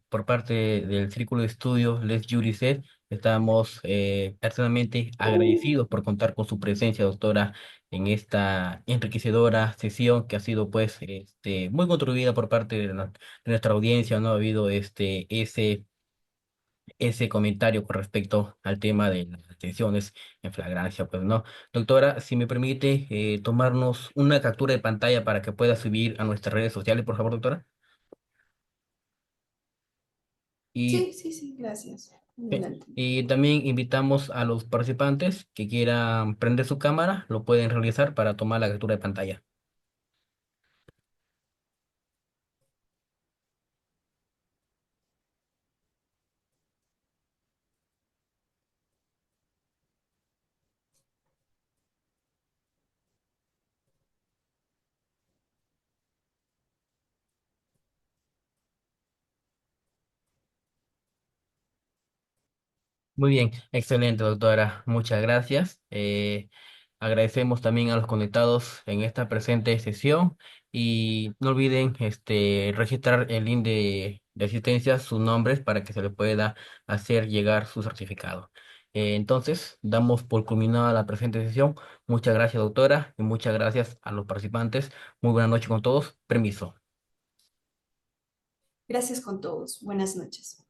Por parte del Círculo de Estudios Les Juriset, estamos eternamente agradecidos por contar con su presencia, doctora, en esta enriquecedora sesión que ha sido, pues, muy contribuida por parte de nuestra audiencia. No ha habido ese ese comentario con respecto al tema de las detenciones en flagrancia, pues no. Doctora, si me permite tomarnos una captura de pantalla para que pueda subir a nuestras redes sociales, por favor, doctora. Y, Sí, sí, sí, gracias. eh, Adelante. y también invitamos a los participantes que quieran prender su cámara, lo pueden realizar para tomar la captura de pantalla. Muy bien, excelente, doctora. Muchas gracias. Agradecemos también a los conectados en esta presente sesión y no olviden registrar el link de asistencia, sus nombres para que se le pueda hacer llegar su certificado. Entonces, damos por culminada la presente sesión. Muchas gracias, doctora, y muchas gracias a los participantes. Muy buena noche con todos. Permiso. Gracias con todos. Buenas noches.